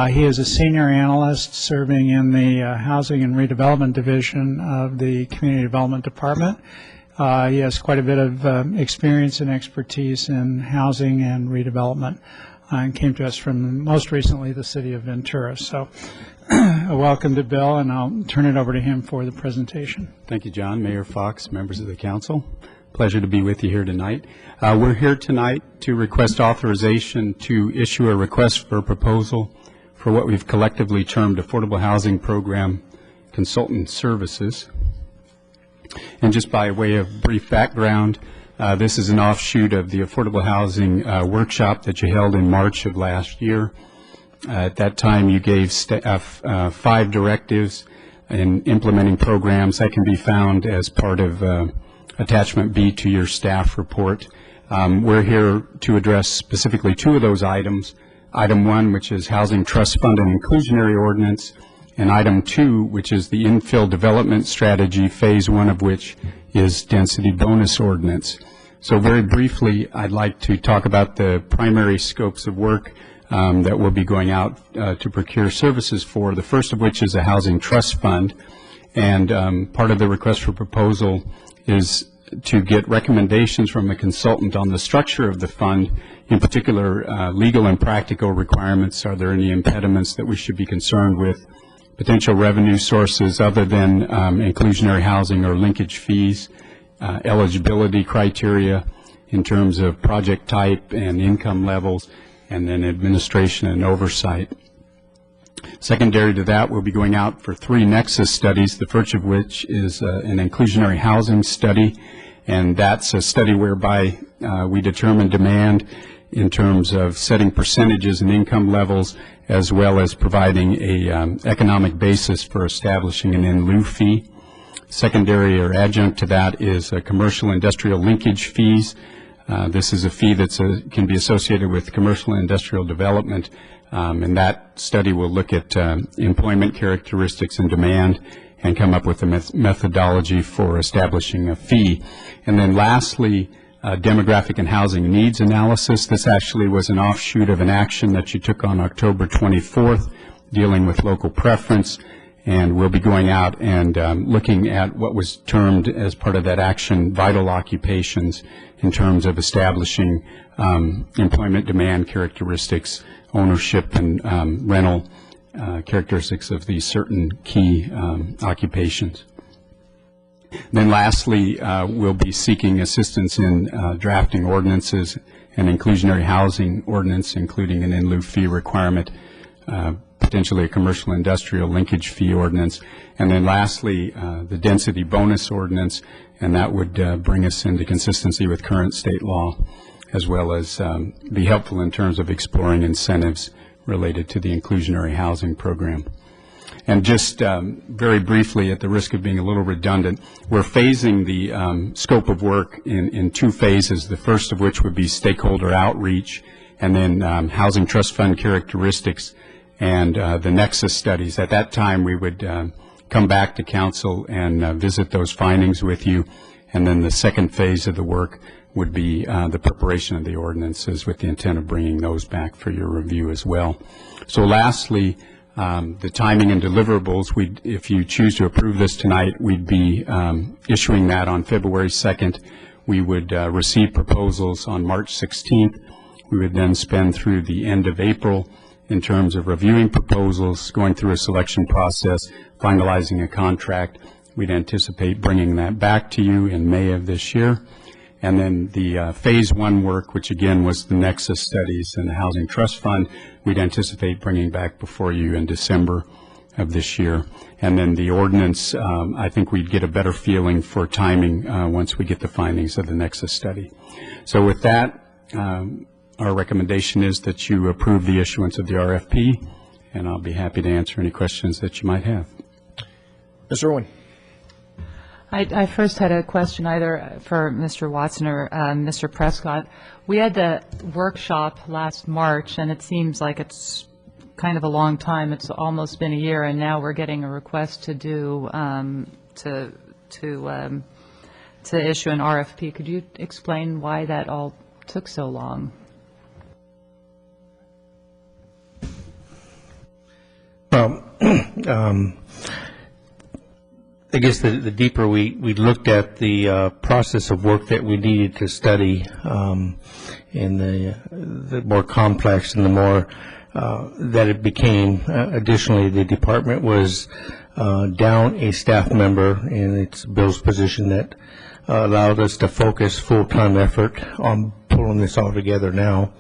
Speaker 16: He is a senior analyst serving in the Housing and Redevelopment Division of the Community Development Department. He has quite a bit of experience and expertise in housing and redevelopment and came to us from most recently the city of Ventura. So welcome to Bill, and I'll turn it over to him for the presentation.
Speaker 11: Thank you, John, Mayor Fox, members of the council. Pleasure to be with you here tonight. We're here tonight to request authorization to issue a request for a proposal for what we've collectively termed Affordable Housing Program Consultant Services. And just by way of brief background, this is an offshoot of the Affordable Housing Workshop that you held in March of last year. At that time, you gave staff 5 directives in implementing programs that can be found as part of Attachment B to your staff report. We're here to address specifically 2 of those items. Item 1, which is Housing Trust Fund and Inclusionary Ordinance, and item 2, which is the infill development strategy, phase 1 of which is density bonus ordinance. So very briefly, I'd like to talk about the primary scopes of work that we'll be going out to procure services for, the first of which is a housing trust fund. And part of the request for proposal is to get recommendations from a consultant on the structure of the fund, in particular legal and practical requirements. Are there any impediments that we should be concerned with? Potential revenue sources other than inclusionary housing or linkage fees, eligibility criteria in terms of project type and income levels, and then administration and oversight. Secondary to that, we'll be going out for 3 nexus studies, the first of which is an inclusionary housing study, and that's a study whereby we determine demand in terms of setting percentages and income levels, as well as providing a economic basis for establishing an in lieu fee. Secondary or adjunct to that is commercial industrial linkage fees. This is a fee that can be associated with commercial and industrial development, and that study will look at employment characteristics and demand and come up with a methodology for establishing a fee. And then lastly, demographic and housing needs analysis. This actually was an offshoot of an action that you took on October 24th dealing with local preference, and we'll be going out and looking at what was termed as part of that action vital occupations in terms of establishing employment demand characteristics
Speaker 21: ownership and rental characteristics of these certain key occupations. Then lastly, we'll be seeking assistance in drafting ordinances and inclusionary housing ordinance, including an in-lieu fee requirement, potentially a commercial industrial linkage fee ordinance, and then lastly, the density bonus ordinance, and that would bring us into consistency with current state law, as well as be helpful in terms of exploring incentives related to the inclusionary housing program. And just very briefly, at the risk of being a little redundant, we're phasing the scope of work in two phases, the first of which would be stakeholder outreach, and then housing trust fund characteristics and the nexus studies. At that time, we would come back to council and visit those findings with you, and then the second phase of the work would be the preparation of the ordinances with the intent of bringing those back for your review as well. So lastly, the timing and deliverables, if you choose to approve this tonight, we'd be issuing that on February 2nd. We would receive proposals on March 16th. We would then spend through the end of April in terms of reviewing proposals, going through a selection process, finalizing a contract. We'd anticipate bringing that back to you in May of this year. And then the phase one work, which again was the nexus studies and the housing trust fund, we'd anticipate bringing back before you in December of this year. And then the ordinance, I think we'd get a better feeling for timing once we get the findings of the nexus study. So with that, our recommendation is that you approve the issuance of the RFP, and I'll be happy to answer any questions that you might have.
Speaker 1: Ms. Irwin.
Speaker 13: I first had a question either for Mr. Watson or Mr. Prescott. We had the workshop last March, and it seems like it's kind of a long time. It's almost been a year, and now we're getting a request to do to issue an RFP. Could you explain why that all took so long?
Speaker 22: I guess the deeper we looked at the process of work that we needed to study, and the more complex and the more that it became. Additionally, the department was down a staff member, and it's Bill's position that allowed us to focus full-time effort on pulling this all together now.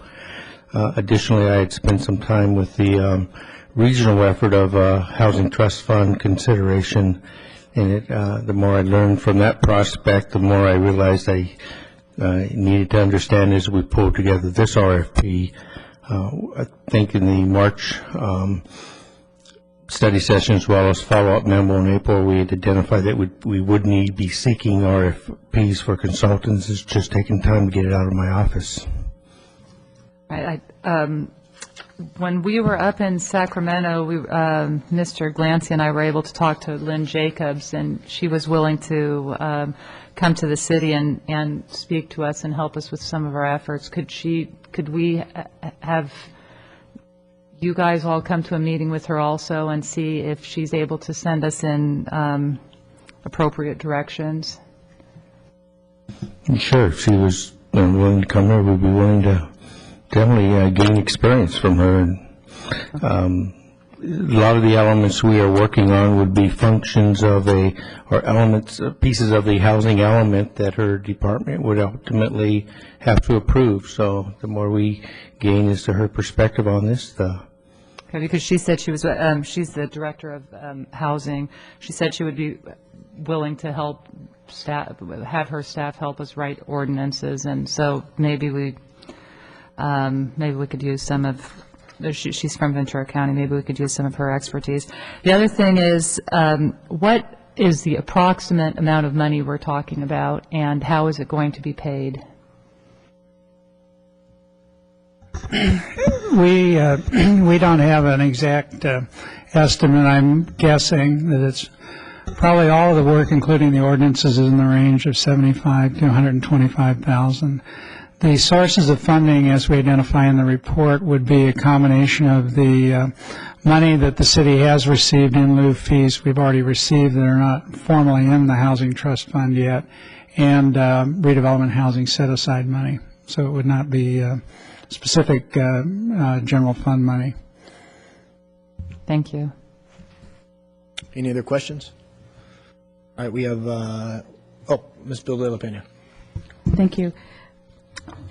Speaker 22: Additionally, I had spent some time with the regional effort of Housing Trust Fund consideration. And the more I learned from that prospect, the more I realized I needed to understand as we pulled together this RFP. I think in the March study session, as well as follow-up memo in April, we had identified that we would need to be seeking RFPs for consultants. It's just taking time to get it out of my office.
Speaker 13: When we were up in Sacramento, Mr. Glancy and I were able to talk to Lynn Jacobs, and she was willing to come to the city and speak to us and help us with some of our efforts. Could we have you guys all come to a meeting with her also and see if she's able to send us in appropriate directions?
Speaker 22: Sure. If she was willing to come here, we'd be willing to definitely gain experience from her. And a lot of the elements we are working on would be functions of pieces of the housing element that her department would ultimately have to approve. So the more we gain as to her perspective on this,
Speaker 13: Okay, because she said she was, she's the director of housing. She said she would be willing to help have her staff help us write ordinances, and so maybe we could use some of. She's from Ventura County. Maybe we could use some of her expertise. The other thing is, what is the approximate amount of money we're talking about, and how is it going to be paid?
Speaker 16: We don't have an exact estimate. I'm guessing that it's probably all of the work, including the ordinances, is in the range of $75,000 to $125,000. The sources of funding, as we identify in the report, would be a combination of the money that the city has received in lieu of fees we've already received that are not formally in the Housing Trust Fund yet, and redevelopment housing set-aside money. So it would not be specific general fund money.
Speaker 13: Thank you.
Speaker 1: Any other questions? All right, we have, Ms. Bill de la Pena.
Speaker 4: Thank you.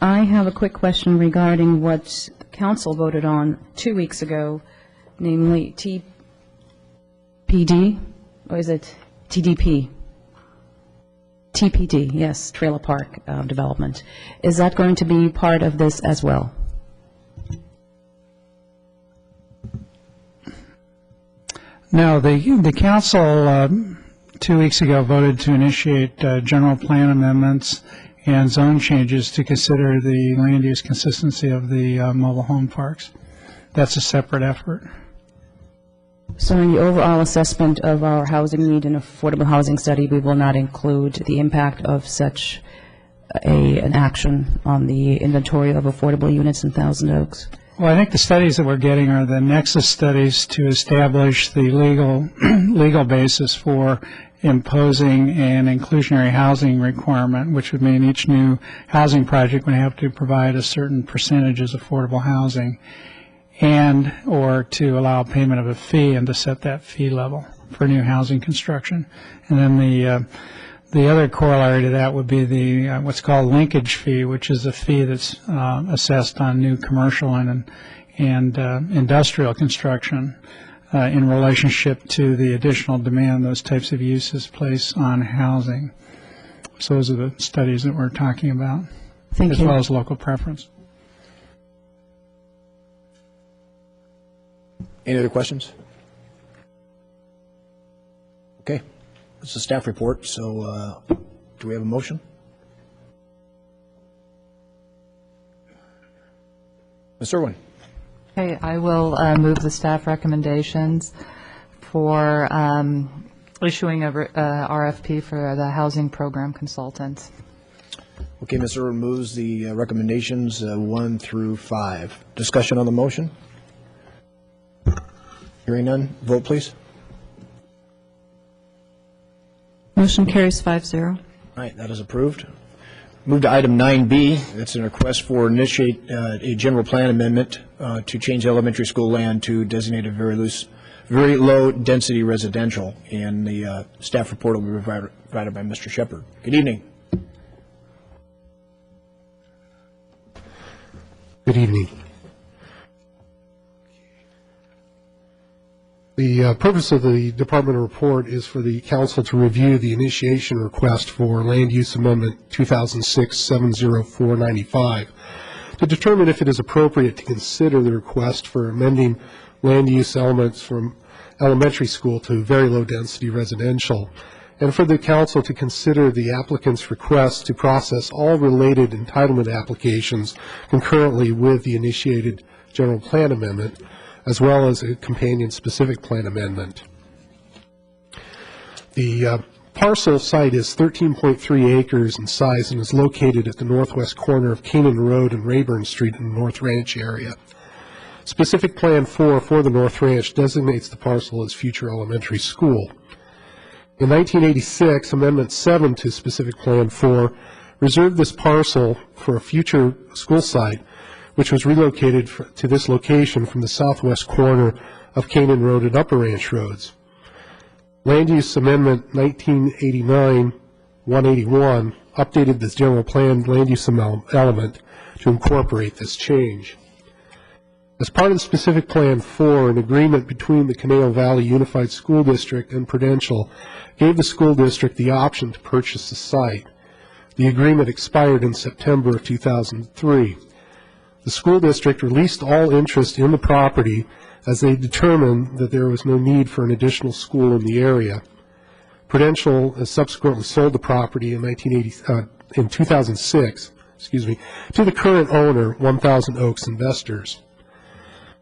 Speaker 4: I have a quick question regarding what council voted on 2 weeks ago, namely TPD, or is it TDP? TPD, yes, Trailer Park Development. Is that going to be part of this as well?
Speaker 16: No, the council 2 weeks ago voted to initiate general plan amendments and zone changes to consider the land use consistency of the mobile home parks. That's a separate effort.
Speaker 4: So in the overall assessment of our housing need and affordable housing study, we will not include the impact of such an action on the inventory of affordable units in Thousand Oaks?
Speaker 16: Well, I think the studies that we're getting are the nexus studies to establish the legal basis for imposing an inclusionary housing requirement, which would mean each new housing project would have to provide a certain percentage as affordable housing, and or to allow payment of a fee and to set that fee level for new housing construction. And then the other corollary to that would be the what's called linkage fee, which is a fee that's assessed on new commercial and industrial construction in relationship to the additional demand those types of uses place on housing. So those are the studies that we're talking about,
Speaker 4: Thank
Speaker 16: as
Speaker 4: you.
Speaker 16: well as local preference.
Speaker 1: Any other questions? Okay. It's a staff report, so do we have a motion? Ms. Irwin.
Speaker 13: Okay, I will move the staff recommendations for issuing a RFP for the housing program consultant.
Speaker 1: Okay, Ms. Irwin moves the recommendations 1 through 5. Discussion on the motion? Hearing none, vote please.
Speaker 3: Motion carries 5-0.
Speaker 1: All right, that is approved. Move to item 9B. It's a request for initiate a general plan amendment to change elementary school land to designated very low density residential. And the staff report will be provided by Mr. Shepard. Good evening.
Speaker 6: Good evening. The purpose of the department report is for the council to review the initiation request for Land Use Amendment 2006-70495 to determine if it is appropriate to consider the request for amending land use elements from elementary school to very low density residential, and for the council to consider the applicant's request to process all related entitlement applications concurrently with the initiated general plan amendment, as well as a companion specific plan amendment. The parcel site is 13.3 acres in size and is located at the northwest corner of Canaan Road and Rayburn Street in the North Ranch area. Specific Plan 4 for the North Ranch designates the parcel as future elementary school. In 1986, Amendment 7 to Specific Plan 4 reserved this parcel for a future school site, which was relocated to this location from the southwest corner of Canaan Road and Upper Ranch Roads. Land Use Amendment 1989-181 updated this general plan land use element to incorporate this change. As part of the Specific Plan 4, an agreement between the Conejo Valley Unified School District and Prudential gave the school district the option to purchase the site. The agreement expired in September of 2003. The school district released all interest in the property as they determined that there was no need for an additional school in the area. Prudential has subsequently sold the property in 2006, to the current owner, 1000 Oaks Investors.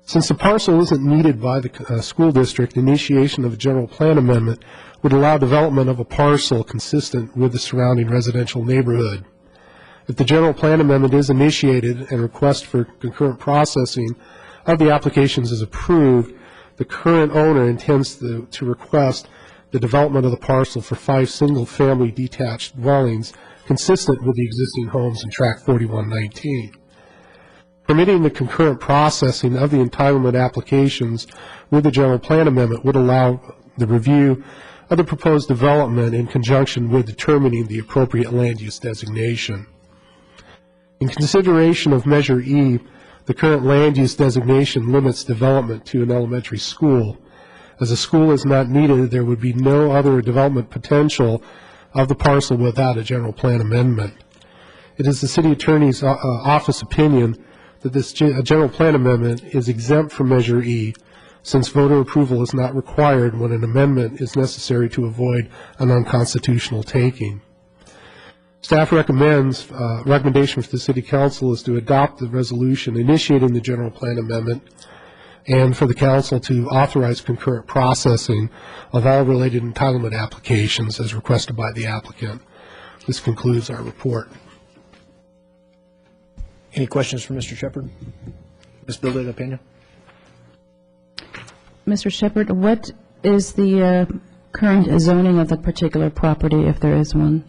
Speaker 6: Since the parcel isn't needed by the school district, initiation of a general plan amendment would allow development of a parcel consistent with the surrounding residential neighborhood. If the general plan amendment is initiated and request for concurrent processing of the applications is approved, the current owner intends to request the development of the parcel for 5 single-family detached dwellings consistent with the existing homes in Tract 4119. Permitting the concurrent processing of the entitlement applications with the general plan amendment would allow the review of the proposed development in conjunction with determining the appropriate land use designation. In consideration of Measure E, the current land use designation limits development to an elementary school. As a school is not needed, there would be no other development potential of the parcel without a general plan amendment. It is the city attorney's office opinion that this general plan amendment is exempt from Measure E, since voter approval is not required when an amendment is necessary to avoid an unconstitutional taking. Staff recommendation for the City Council is to adopt the resolution initiating the general plan amendment and for the Council to authorize concurrent processing of all related entitlement applications as requested by the applicant. This concludes our report.
Speaker 1: Any questions for Mr. Shepard? Ms. Vildapena?
Speaker 4: Mr. Shepard, what is the current zoning of the particular property, if there is one?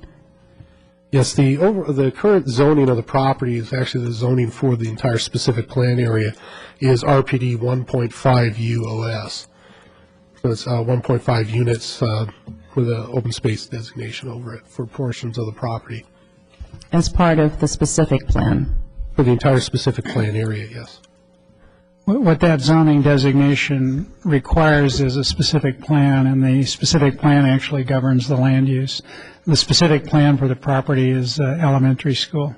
Speaker 6: Yes, the current zoning of the property is actually the zoning for the entire specific plan area is RPD 1.5 UOS. So it's 1.5 units with an open space designation over it for portions of the property.
Speaker 4: As part of the specific plan?
Speaker 6: For the entire specific plan area, yes.
Speaker 16: What that zoning designation requires is a specific plan, and the specific plan actually governs the land use. The specific plan for the property is elementary school.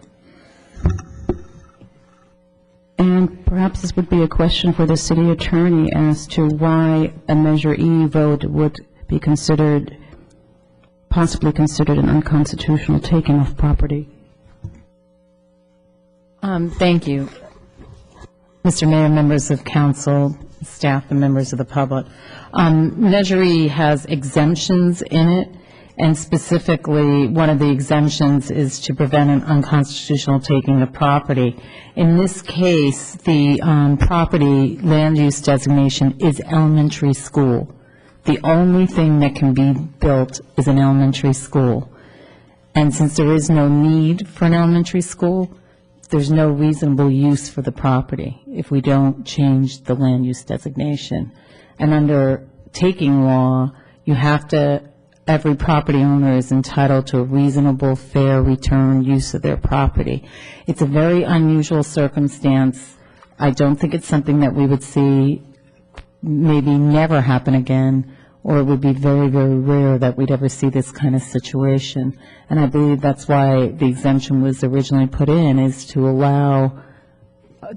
Speaker 4: And perhaps this would be a question for the city attorney as to why a Measure E vote would be considered, possibly considered an unconstitutional taking of property.
Speaker 13: Thank you. Mr. Mayor, members of council, staff, and members of the public. Measure E has exemptions in it, and specifically one of the exemptions is to prevent an unconstitutional taking of property. In this case, the property land use designation is elementary school. The only thing that can be built is an elementary school. And since there is no need for an elementary school, there's no reasonable use for the property if we don't change the land use designation. And under taking law, you have to, every property owner is entitled to a reasonable, fair return use of their property. It's a very unusual circumstance. I don't think it's something that we would see maybe never happen again, or it would be very, very rare that we'd ever see this kind of situation. And I believe that's why the exemption was originally put in, is to allow,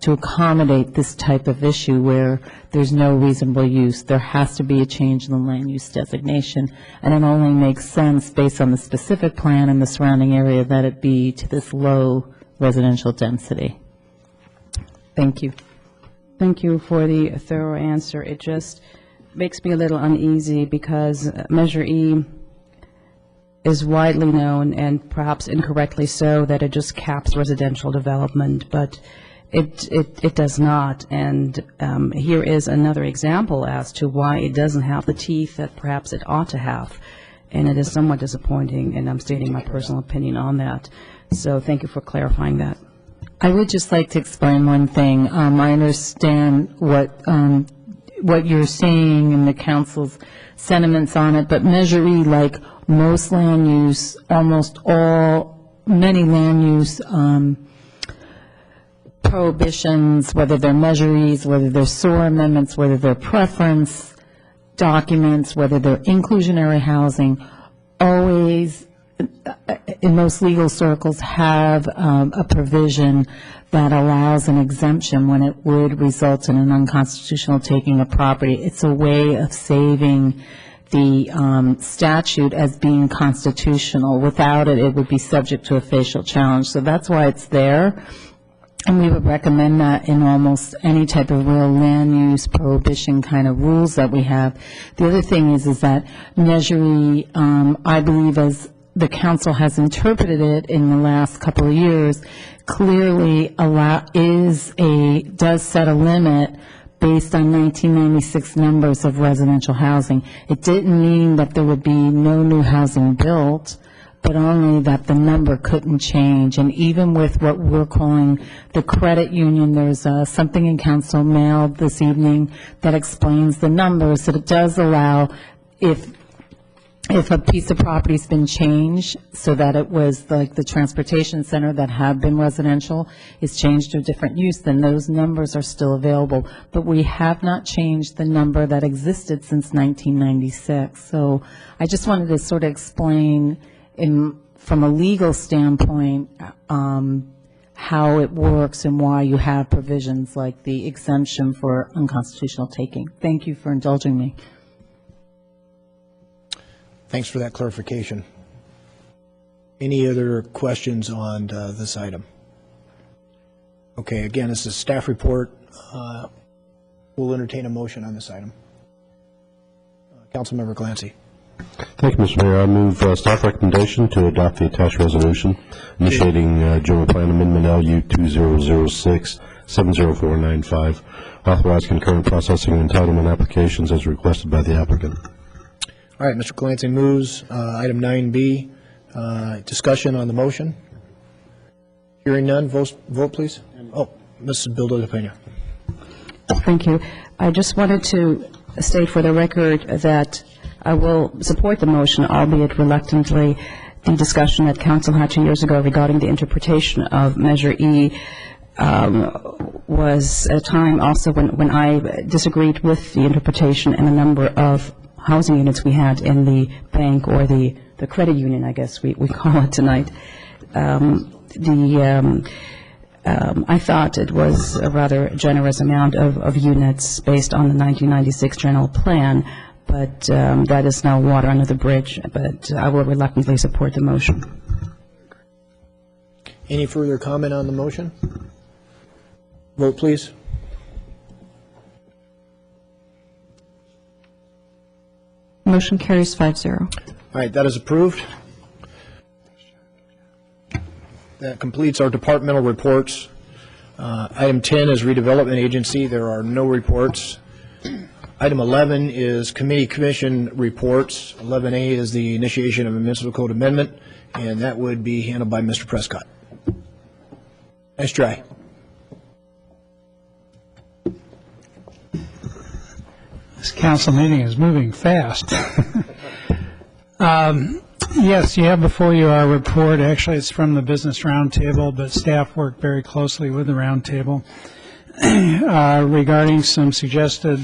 Speaker 13: to accommodate this type of issue where there's no reasonable use. There has to be a change in the land use designation, and it only makes sense based on the specific plan and the surrounding area that it be to this low residential density. Thank you.
Speaker 4: Thank you for the thorough answer. It just makes me a little uneasy because Measure E is widely known, and perhaps incorrectly so, that it just caps residential development, but it does not. And here is another example as to why it doesn't have the teeth that perhaps it ought to have. And it is somewhat disappointing, and I'm stating my personal opinion on that. So thank you for clarifying that.
Speaker 13: I would just like to explain one thing. I understand what you're saying and the council's sentiments on it, but Measure E, like most land use, many land use prohibitions, whether they're Measure E's, whether they're SOAR amendments, whether they're preference documents, whether they're inclusionary housing, always, in most legal circles, have a provision that allows an exemption when it would result in an unconstitutional taking of property. It's a way of saving the statute as being constitutional. Without it, it would be subject to a facial challenge. So that's why it's there. And we would recommend that in almost any type of real land use prohibition kind of rules that we have. The other thing is that Measure E, I believe, as the council has interpreted it in the last couple of years, clearly does set a limit based on 1996 numbers of residential housing. It didn't mean that there would be no new housing built,
Speaker 4: but only that the number couldn't change. And even with what we're calling the credit union, there's something in council mail this evening that explains the numbers, that it does allow, if a piece of property's been changed so that it was like the transportation center that had been residential is changed to a different use, then those numbers are still available. But we have not changed the number that existed since 1996. So I just wanted to sort of explain from a legal standpoint how it works and why you have provisions like the exemption for unconstitutional taking. Thank you for indulging me.
Speaker 1: Thanks for that clarification. Any other questions on this item? Okay, again, this is a staff report. We'll entertain a motion on this item. Councilmember Clancy.
Speaker 10: Thank you, Mr. Mayor. I move staff recommendation to adopt the attached resolution initiating General Plan Amendment LU 2006-70495, authorize concurrent processing of entitlement applications as requested by the applicant.
Speaker 1: All right, Mr. Clancy moves. Item 9B, discussion on the motion. Hearing none, vote please. Oh, Mrs. Bildo de Pena.
Speaker 4: Thank you. I just wanted to state for the record that I will support the motion, albeit reluctantly. The discussion that Council had 2 years ago regarding the interpretation of Measure E was a time also when I disagreed with the interpretation and the number of housing units we had in the bank or the credit union, I guess we call it tonight. I thought it was a rather generous amount of units based on the 1996 general plan, but that is now water under the bridge, but I will reluctantly support the motion.
Speaker 1: Any further comment on the motion? Vote please.
Speaker 3: Motion carries 5-0.
Speaker 1: All right, that is approved. That completes our departmental reports. Item 10 is Redevelopment Agency. There are no reports. Item 11 is Committee Commission reports. 11A is the initiation of a municipal code amendment, and that would be handled by Mr. Prescott. Nice try.
Speaker 16: This council meeting is moving fast. Yes, you have before you our report. Actually, it's from the Business Roundtable, but staff worked very closely with the Roundtable regarding some suggested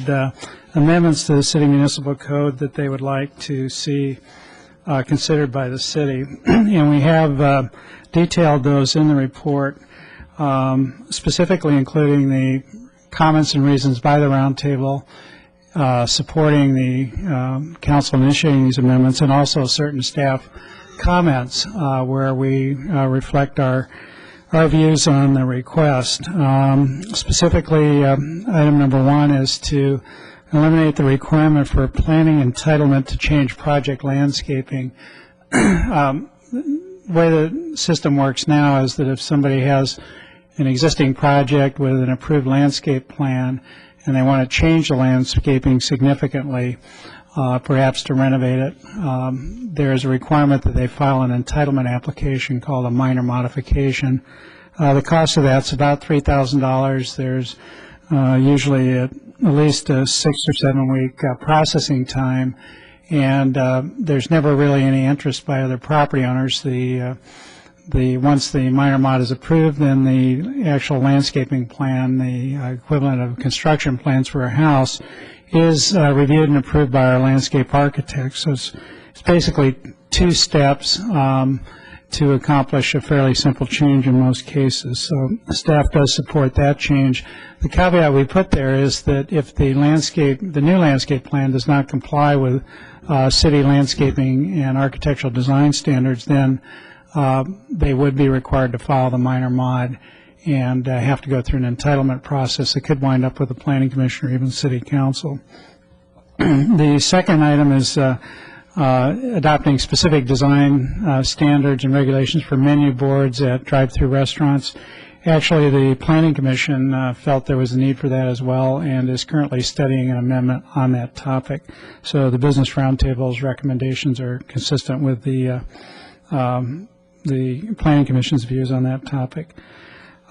Speaker 16: amendments to the City Municipal Code that they would like to see considered by the city. And we have detailed those in the report, specifically including the comments and reasons by the Roundtable, supporting the council initiating these amendments, and also certain staff comments where we reflect our views on the request. Specifically, item number 1 is to eliminate the requirement for planning entitlement to change project landscaping. The way the system works now is that if somebody has an existing project with an approved landscape plan and they want to change the landscaping significantly, perhaps to renovate it, there is a requirement that they file an entitlement application called a minor modification. The cost of that's about $3,000. There's usually at least a 6 or 7 week processing time, and there's never really any interest by other property owners. Once the minor mod is approved, then the actual landscaping plan, the equivalent of construction plans for a house, is reviewed and approved by our landscape architect. So it's basically 2 steps to accomplish a fairly simple change in most cases. So staff does support that change. The caveat we put there is that if the new landscape plan does not comply with city landscaping and architectural design standards, then they would be required to file the minor mod and have to go through an entitlement process that could wind up with the planning commission or even city council. The second item is adopting specific design standards and regulations for menu boards at drive-through restaurants. Actually, the planning commission felt there was a need for that as well and is currently studying an amendment on that topic. So the Business Roundtable's recommendations are consistent with the the Planning Commission's views on that topic.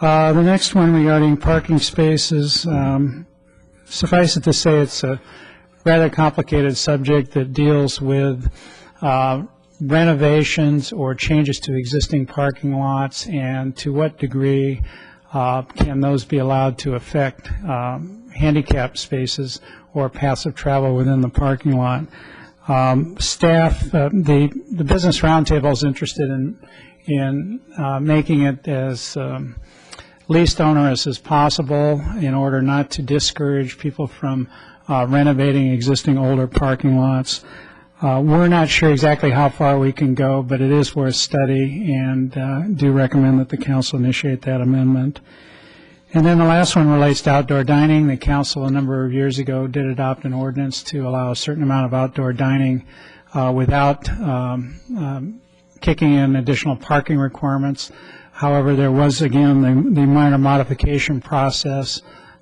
Speaker 16: The next one regarding parking spaces, suffice it to say it's a rather complicated subject that deals with renovations or changes to existing parking lots, and to what degree can those be allowed to affect handicap spaces or passive travel within the parking lot. Staff, the Business Roundtable is interested in making it as least onerous as possible in order not to discourage people from renovating existing older parking lots. We're not sure exactly how far we can go, but it is worth study, and do recommend that the council initiate that amendment. And then the last one relates to outdoor dining. The council a number of years ago did adopt an ordinance to allow a certain amount of outdoor dining without kicking in additional parking requirements. However, there was, again, the minor modification process.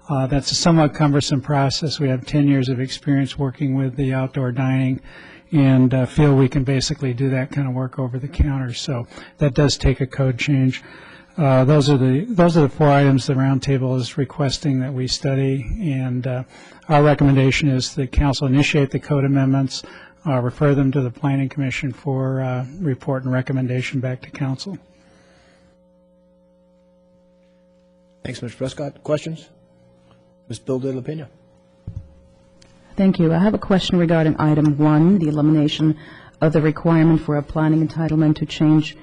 Speaker 16: That's a somewhat cumbersome process. We have 10 years of experience working with the outdoor dining, and feel we can basically do that kind of work over the counter. So that does take a code change. Those are the 4 items the roundtable is requesting that we study, and our recommendation is the council initiate the code amendments, refer them to the Planning Commission for report and recommendation back to council.
Speaker 1: Thanks, Mr. Prescott. Questions? Ms. Bill de la Pena.
Speaker 4: Thank you. I have a question regarding item 1, the elimination of the requirement for a planning entitlement to change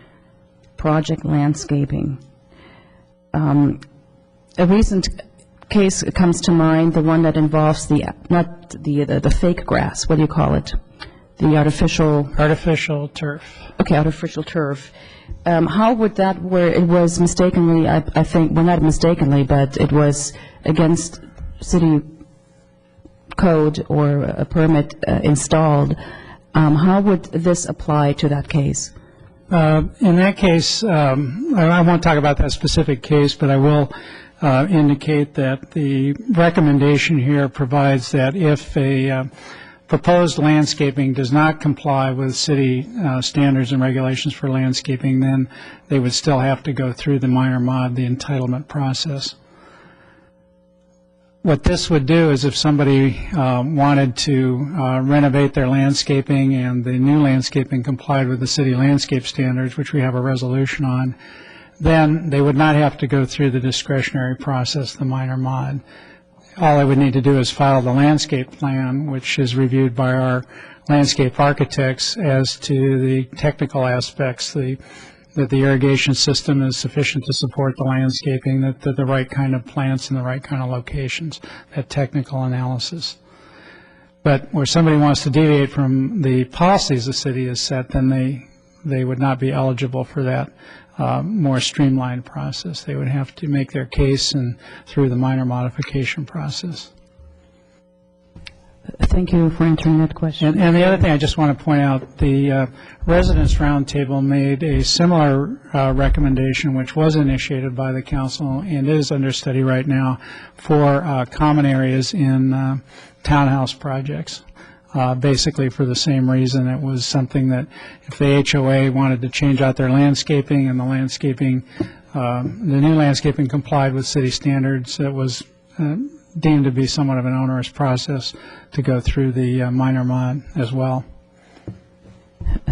Speaker 4: project landscaping. A recent case comes to mind, the one that involves not the fake grass. What do you call it? The artificial
Speaker 16: turf.
Speaker 4: Okay, artificial turf. How would that, where it was mistakenly, I think, well, not mistakenly, but it was against city code or a permit installed, how would this apply to that case?
Speaker 16: In that case, I won't talk about that specific case, but I will indicate that the recommendation here provides that if a proposed landscaping does not comply with city standards and regulations for landscaping, then they would still have to go through the minor mod, the entitlement process. What this would do is if somebody wanted to renovate their landscaping and the new landscaping complied with the city landscape standards, which we have a resolution on, then they would not have to go through the discretionary process, the minor mod. All they would need to do is file the landscape plan, which is reviewed by our landscape architects as to the technical aspects, that the irrigation system is sufficient to support the landscaping, that the right kind of plants in the right kind of locations, that technical analysis. But where somebody wants to deviate from the policies the city has set, then they would not be eligible for that more streamlined process. They would have to make their case and through the minor modification process.
Speaker 4: Thank you for answering that question.
Speaker 16: And the other thing I just want to point out, the Residents Roundtable made a similar recommendation, which was initiated by the council and is under study right now for common areas in townhouse projects. Basically for the same reason. It was something that if the HOA wanted to change out their landscaping and the new landscaping complied with city standards, it was deemed to be somewhat of an onerous process to go through the minor mod as well.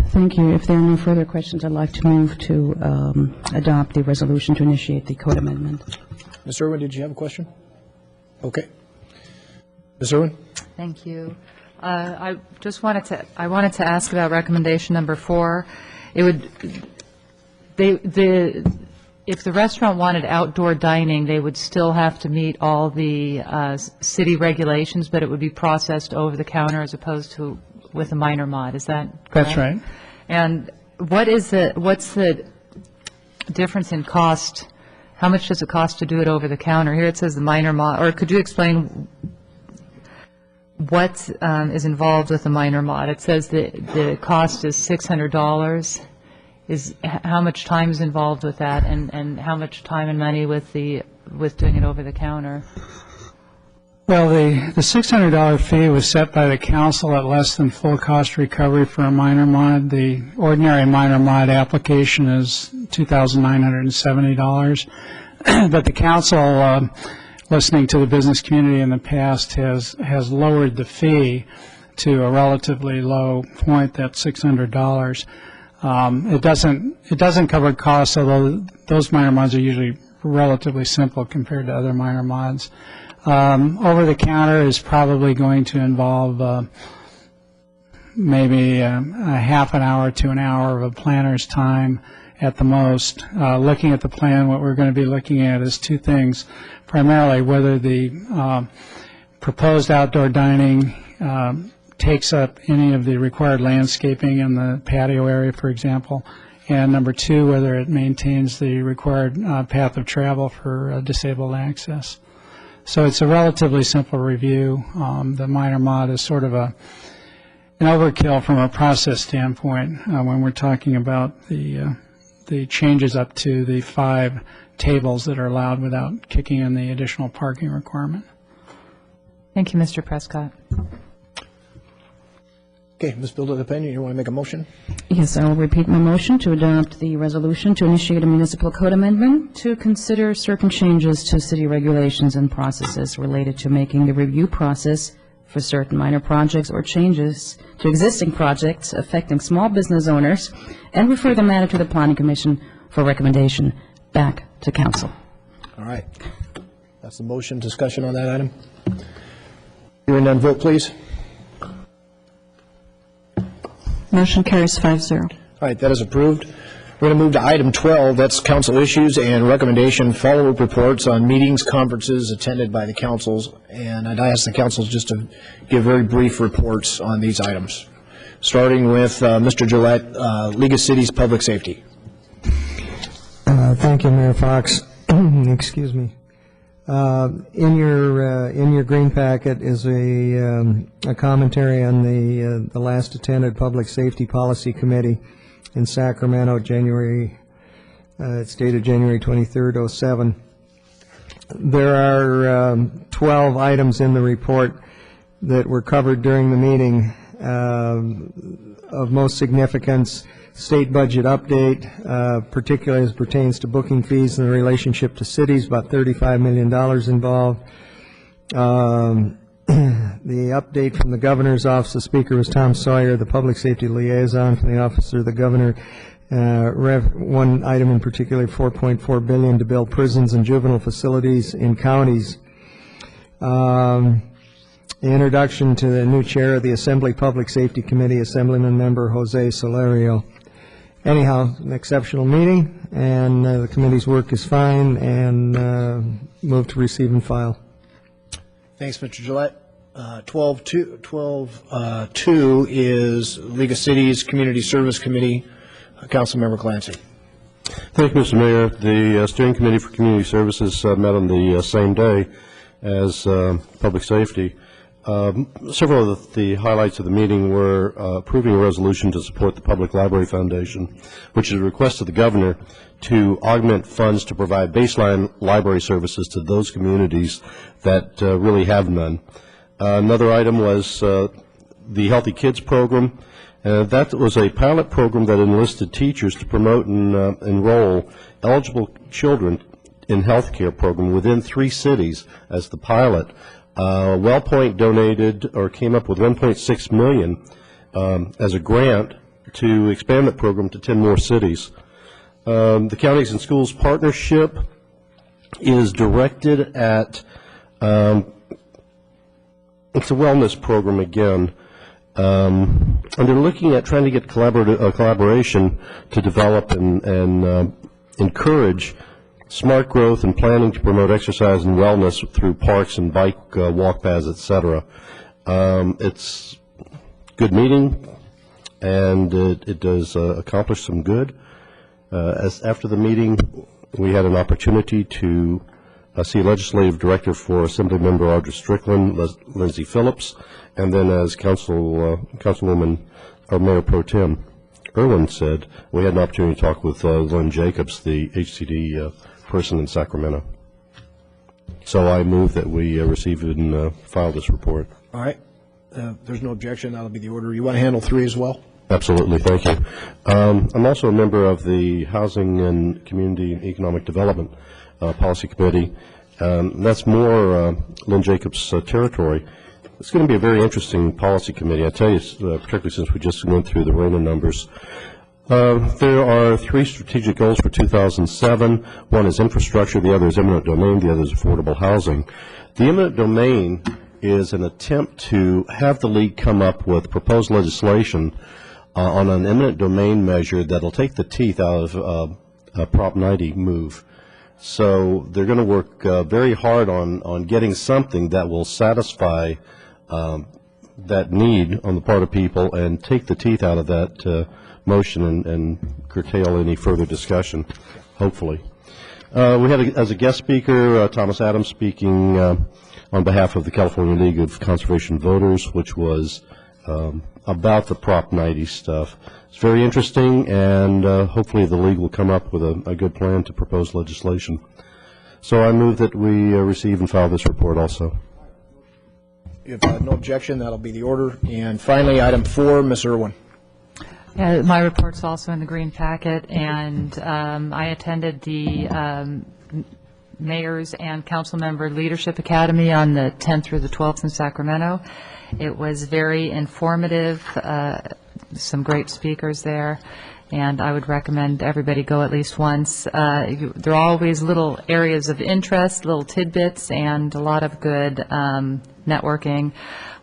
Speaker 4: Thank you. If there are no further questions, I'd like to move to adopt the resolution to initiate the code amendment.
Speaker 1: Ms. Irwin, did you have a question? Okay. Ms. Irwin?
Speaker 13: Thank you. I wanted to ask about recommendation number 4. It would, if the restaurant wanted outdoor dining, they would still have to meet all the city regulations, but it would be processed over the counter as opposed to with a minor mod. Is that correct?
Speaker 16: That's right.
Speaker 13: And what's the difference in cost? How much does it cost to do it over the counter? Here it says the minor mod, or could you explain what is involved with the minor mod? It says the cost is $600. How much time is involved with that, and how much time and money with doing it over the counter?
Speaker 16: Well, the $600 fee was set by the council at less than full cost recovery for a minor mod. The ordinary minor mod application is $2,970. But the council, listening to the business community in the past, has lowered the fee to a relatively low point, that's $600. It doesn't cover costs, although those minor mods are usually relatively simple compared to other minor mods. Over the counter is probably going to involve maybe a half an hour to an hour of a planner's time at the most. Looking at the plan, what we're going to be looking at is two things. Primarily, whether the proposed outdoor dining takes up any of the required landscaping in the patio area, for example. And number two, whether it maintains the required path of travel for disabled access. So it's a relatively simple review. The minor mod is sort of an overkill from a process standpoint when we're talking about the changes up to the 5 tables that are allowed without kicking in the additional parking requirement.
Speaker 13: Thank you, Mr. Prescott.
Speaker 1: Okay, Ms. Bilda-Pena, you want to make a motion?
Speaker 4: Yes, I will repeat my motion to adopt the resolution to initiate a municipal code amendment to consider certain changes to city regulations and processes related to making the review process for certain minor projects or changes to existing projects affecting small business owners and refer the matter to the Planning Commission for recommendation back to council.
Speaker 1: All right. That's the motion. Discussion on that item? Hearing none, vote please.
Speaker 3: Motion carries 5-0.
Speaker 1: All right, that is approved. We're going to move to item 12. That's council issues and recommendation follow-up reports on meetings, conferences attended by the councils. And I'd ask the councils just to give very brief reports on these items. Starting with Mr. Gillette, League of Cities Public Safety.
Speaker 15: Thank you, Mayor Fox. Excuse me. In your green packet is a commentary on the last attended Public Safety Policy Committee in Sacramento, it's dated January 23rd, 07. There are 12 items in the report that were covered during the meeting of most significance. State budget update, particularly as pertains to booking fees and the relationship to cities, about $35 million involved. The update from the governor's office, the speaker was Tom Sawyer, the public safety liaison from the office of the governor. One item in particular, $4.4 billion to build prisons and juvenile facilities in counties. The introduction to the new chair of the Assembly Public Safety Committee, Assemblyman member Jose Solario. Anyhow, an exceptional meeting, and the committee's work is fine, and move to receive and file.
Speaker 1: Thanks, Mr. Gillette. 12-2 is League of Cities Community Service Committee. Councilmember Clancy.
Speaker 10: Thank you, Mr. Mayor. The Steering Committee for Community Services met on the same day as Public Safety. Several of the highlights of the meeting were approving a resolution to support the Public Library Foundation, which is a request of the governor to augment funds to provide baseline library services to those communities that really have none. Another item was the Healthy Kids program. That was a pilot program that enlisted teachers to promote and enroll eligible children in health care program within 3 cities as the pilot. WellPoint donated or came up with $1.6 million as a grant to expand that program to 10 more cities. The Counties and Schools Partnership is directed at, it's a wellness program again, and they're looking at trying to get collaboration to develop and encourage smart growth and planning to promote exercise and wellness through parks and bike walk paths, etc. It's a good meeting, and it does accomplish some good. After the meeting, we had an opportunity to see Legislative Director for Assemblymember Audra Strickland, Lindsay Phillips, and then as Councilwoman or Mayor Pro Tem Irwin said, we had an opportunity to talk with Lynn Jacobs, the HCD person in Sacramento. So I move that we receive and file this report.
Speaker 1: All right. There's no objection. That'll be the order. You want to handle 3 as well?
Speaker 10: Absolutely, thank you. I'm also a member of the Housing and Community Economic Development Policy Committee. That's more Lynn Jacobs' territory. It's going to be a very interesting policy committee. I tell you, particularly since we just went through the RONA numbers. There are 3 strategic goals for 2007. One is infrastructure, the other is eminent domain, the other is affordable housing. The eminent domain is an attempt to have the league come up with proposed legislation on an eminent domain measure that will take the teeth out of Prop 90 move. So they're going to work very hard on getting something that will satisfy that need on the part of people and take the teeth out of that motion and curtail any further discussion, hopefully. We had, as a guest speaker, Thomas Adams speaking on behalf of the California League of Conservation Voters, which was about the Prop 90 stuff. It's very interesting, and hopefully the League will come up with a good plan to propose legislation. So I move that we receive and file this report also.
Speaker 1: If no objection, that'll be the order. And finally, item 4, Ms. Irwin.
Speaker 13: Yeah, my report's also in the green packet, and I attended the Mayor's and Council Member Leadership Academy on the 10th through the 12th in Sacramento. It was very informative, some great speakers there, and I would recommend everybody go at least once. There are always little areas of interest, little tidbits, and a lot of good networking.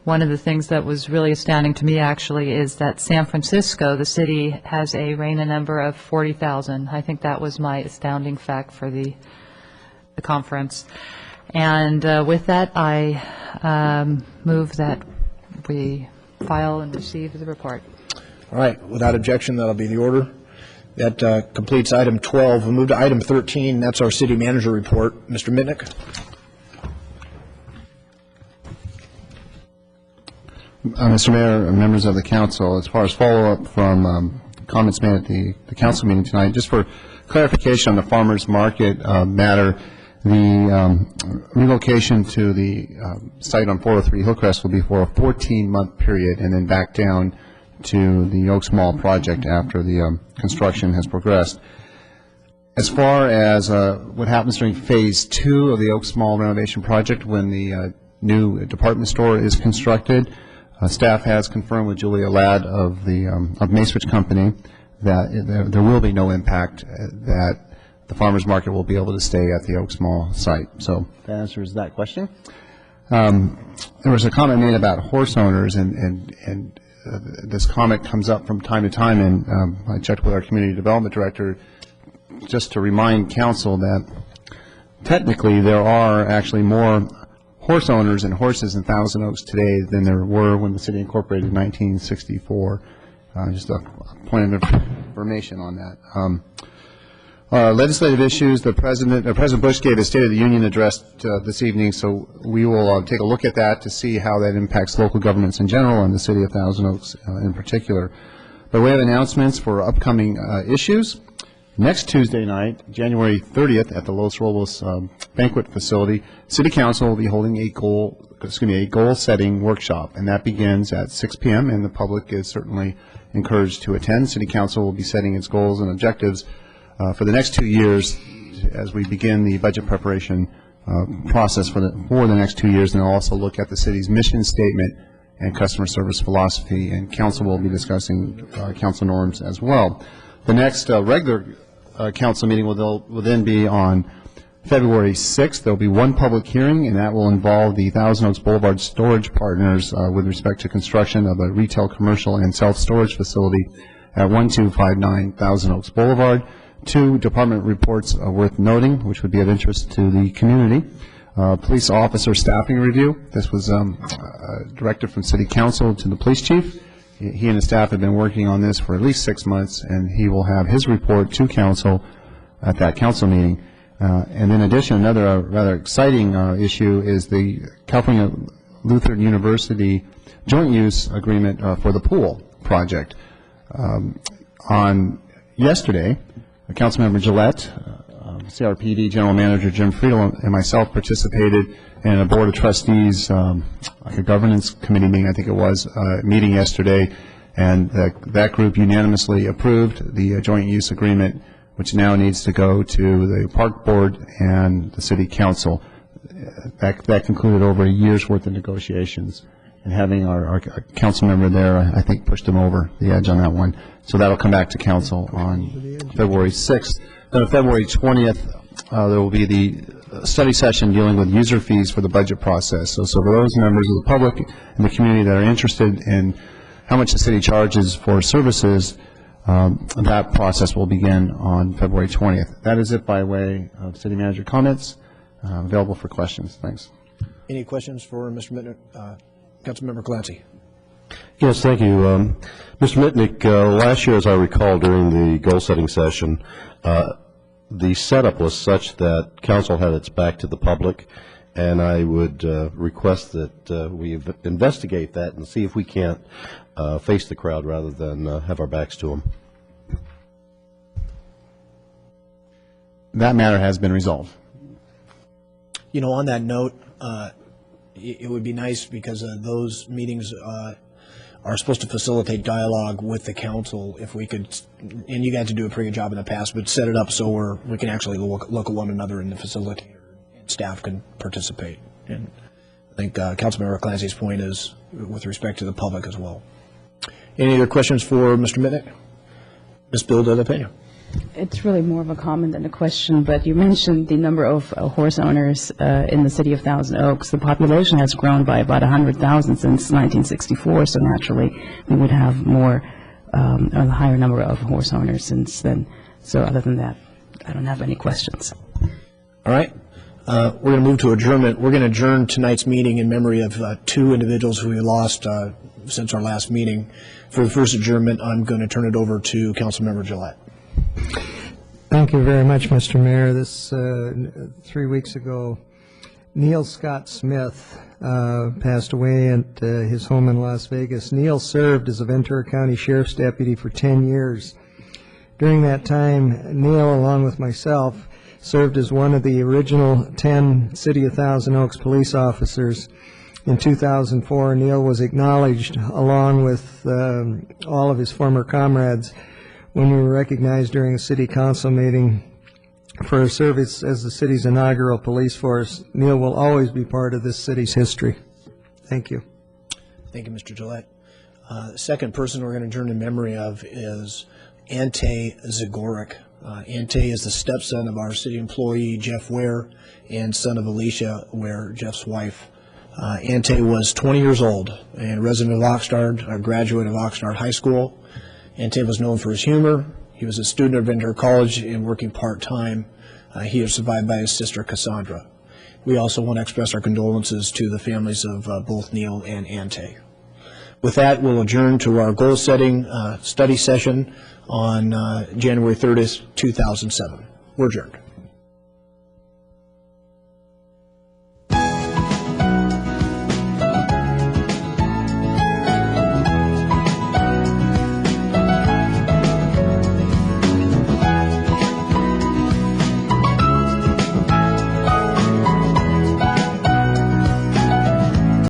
Speaker 13: One of the things that was really astounding to me, actually, is that San Francisco, the city, has a RENA number of 40,000. I think that was my astounding fact for the conference. And with that, I move that we file and receive the report.
Speaker 1: All right. Without objection, that'll be the order. That completes item 12. We'll move to item 13. That's our city manager report. Mr. Mitnick.
Speaker 11: Mr. Mayor, members of the council, as far as follow-up from comments made at the council meeting tonight, just for clarification on the farmers market matter, the relocation to the site on 403 Hillcrest will be for a 14-month period and then back down to the Oaks Mall project after the construction has progressed. As far as what happens during phase 2 of the Oaks Mall renovation project when the new department store is constructed, staff has confirmed with Julia Ladd of the Macerich Company that there will be no impact, that the farmers market will be able to stay at the Oaks Mall site. So that answers that question. There was a comment made about horse owners, and this comment comes up from time to time, and I checked with our community development director just to remind council that technically there are actually more horse owners and horses in Thousand Oaks today than there were when the city incorporated in 1964. Just a point of information on that. Legislative issues, President Bush gave a State of the Union address this evening, so we will take a look at that to see how that impacts local governments in general and the city of Thousand Oaks in particular. By way of announcements for upcoming issues, next Tuesday night, January 30th, at the Los Robles banquet facility, City Council will be holding a goal-setting workshop, and that begins at 6 p.m., and the public is certainly encouraged to attend. City Council will be setting its goals and objectives for the next 2 years as we begin the budget preparation process for the next 2 years, and also look at the city's mission statement and customer service philosophy, and council will be discussing council norms as well. The next regular council meeting will then be on February 6th. There will be one public hearing, and that will involve the Thousand Oaks Boulevard Storage Partners with respect to construction of a retail, commercial, and self-storage facility at 1259 Thousand Oaks Boulevard. 2 department reports worth noting, which would be of interest to the community. Police officer staffing review. This was directed from City Council to the police chief. He and his staff have been working on this for at least 6 months, and he will have his report to council at that council meeting. And in addition, another rather exciting issue is the California Lutheran University joint use agreement for the pool project. On yesterday, Councilmember Gillette CRPD General Manager Jim Friedel and myself participated in a Board of Trustees, like a governance committee meeting, I think it was, meeting yesterday, and that group unanimously approved the joint use agreement, which now needs to go to the Park Board and the City Council. That concluded over a year's worth of negotiations, and having our council member there, I think, pushed them over the edge on that one. So that'll come back to council on February 6th. Then on February 20th, there will be the study session dealing with user fees for the budget process. So for those members of the public and the community that are interested in how much the city charges for services, that process will begin on February 20th. That is it by way of city manager comments. Available for questions. Thanks.
Speaker 1: Any questions for Mr. Mitnick? Councilmember Clancy.
Speaker 10: Yes, thank you. Mr. Mitnick, last year, as I recall, during the goal-setting session, the setup was such that council had its back to the public, and I would request that we investigate that and see if we can't face the crowd rather than have our backs to them.
Speaker 11: That matter has been resolved.
Speaker 1: You know, on that note, it would be nice because those meetings are supposed to facilitate dialogue with the council. If we could, and you guys do a pretty good job in the past, but set it up so we can actually look at one another in the facilitator, and staff can participate. And I think Councilmember Clancy's point is with respect to the public as well. Any other questions for Mr. Mitnick? Ms. Bill de la Pena.
Speaker 4: It's really more of a comment than a question, but you mentioned the number of horse owners in the city of Thousand Oaks. The population has grown by about 100,000 since 1964, so naturally we would have more, a higher number of horse owners since then. So other than that, I don't have any questions.
Speaker 1: All right. We're going to move to adjournment. We're going to adjourn tonight's meeting in memory of two individuals who we lost since our last meeting. For the first adjournment, I'm going to turn it over to Councilmember Gillette.
Speaker 15: Thank you very much, Mr. Mayor. This 3 weeks ago, Neil Scott Smith passed away at his home in Las Vegas. Neil served as a Ventura County Sheriff's Deputy for 10 years. During that time, Neil, along with myself, served as one of the original 10 City of Thousand Oaks police officers. In 2004, Neil was acknowledged, along with all of his former comrades, when we were recognized during a city council meeting for his service as the city's inaugural police force. Neil will always be part of this city's history. Thank you.
Speaker 1: Thank you, Mr. Gillette. The second person we're going to adjourn in memory of is Ante Zagoric. Ante is the stepson of our city employee, Jeff Ware, and son of Alicia Ware, Jeff's wife. Ante was 20 years old and a resident of Oxnard, a graduate of Oxnard High School. Ante was known for his humor. He was a student at Ventura College and working part-time. He is survived by his sister, Cassandra. We also want to express our condolences to the families of both Neil and Ante. With that, we'll adjourn to our goal-setting study session on January 30th, 2007. We're adjourned.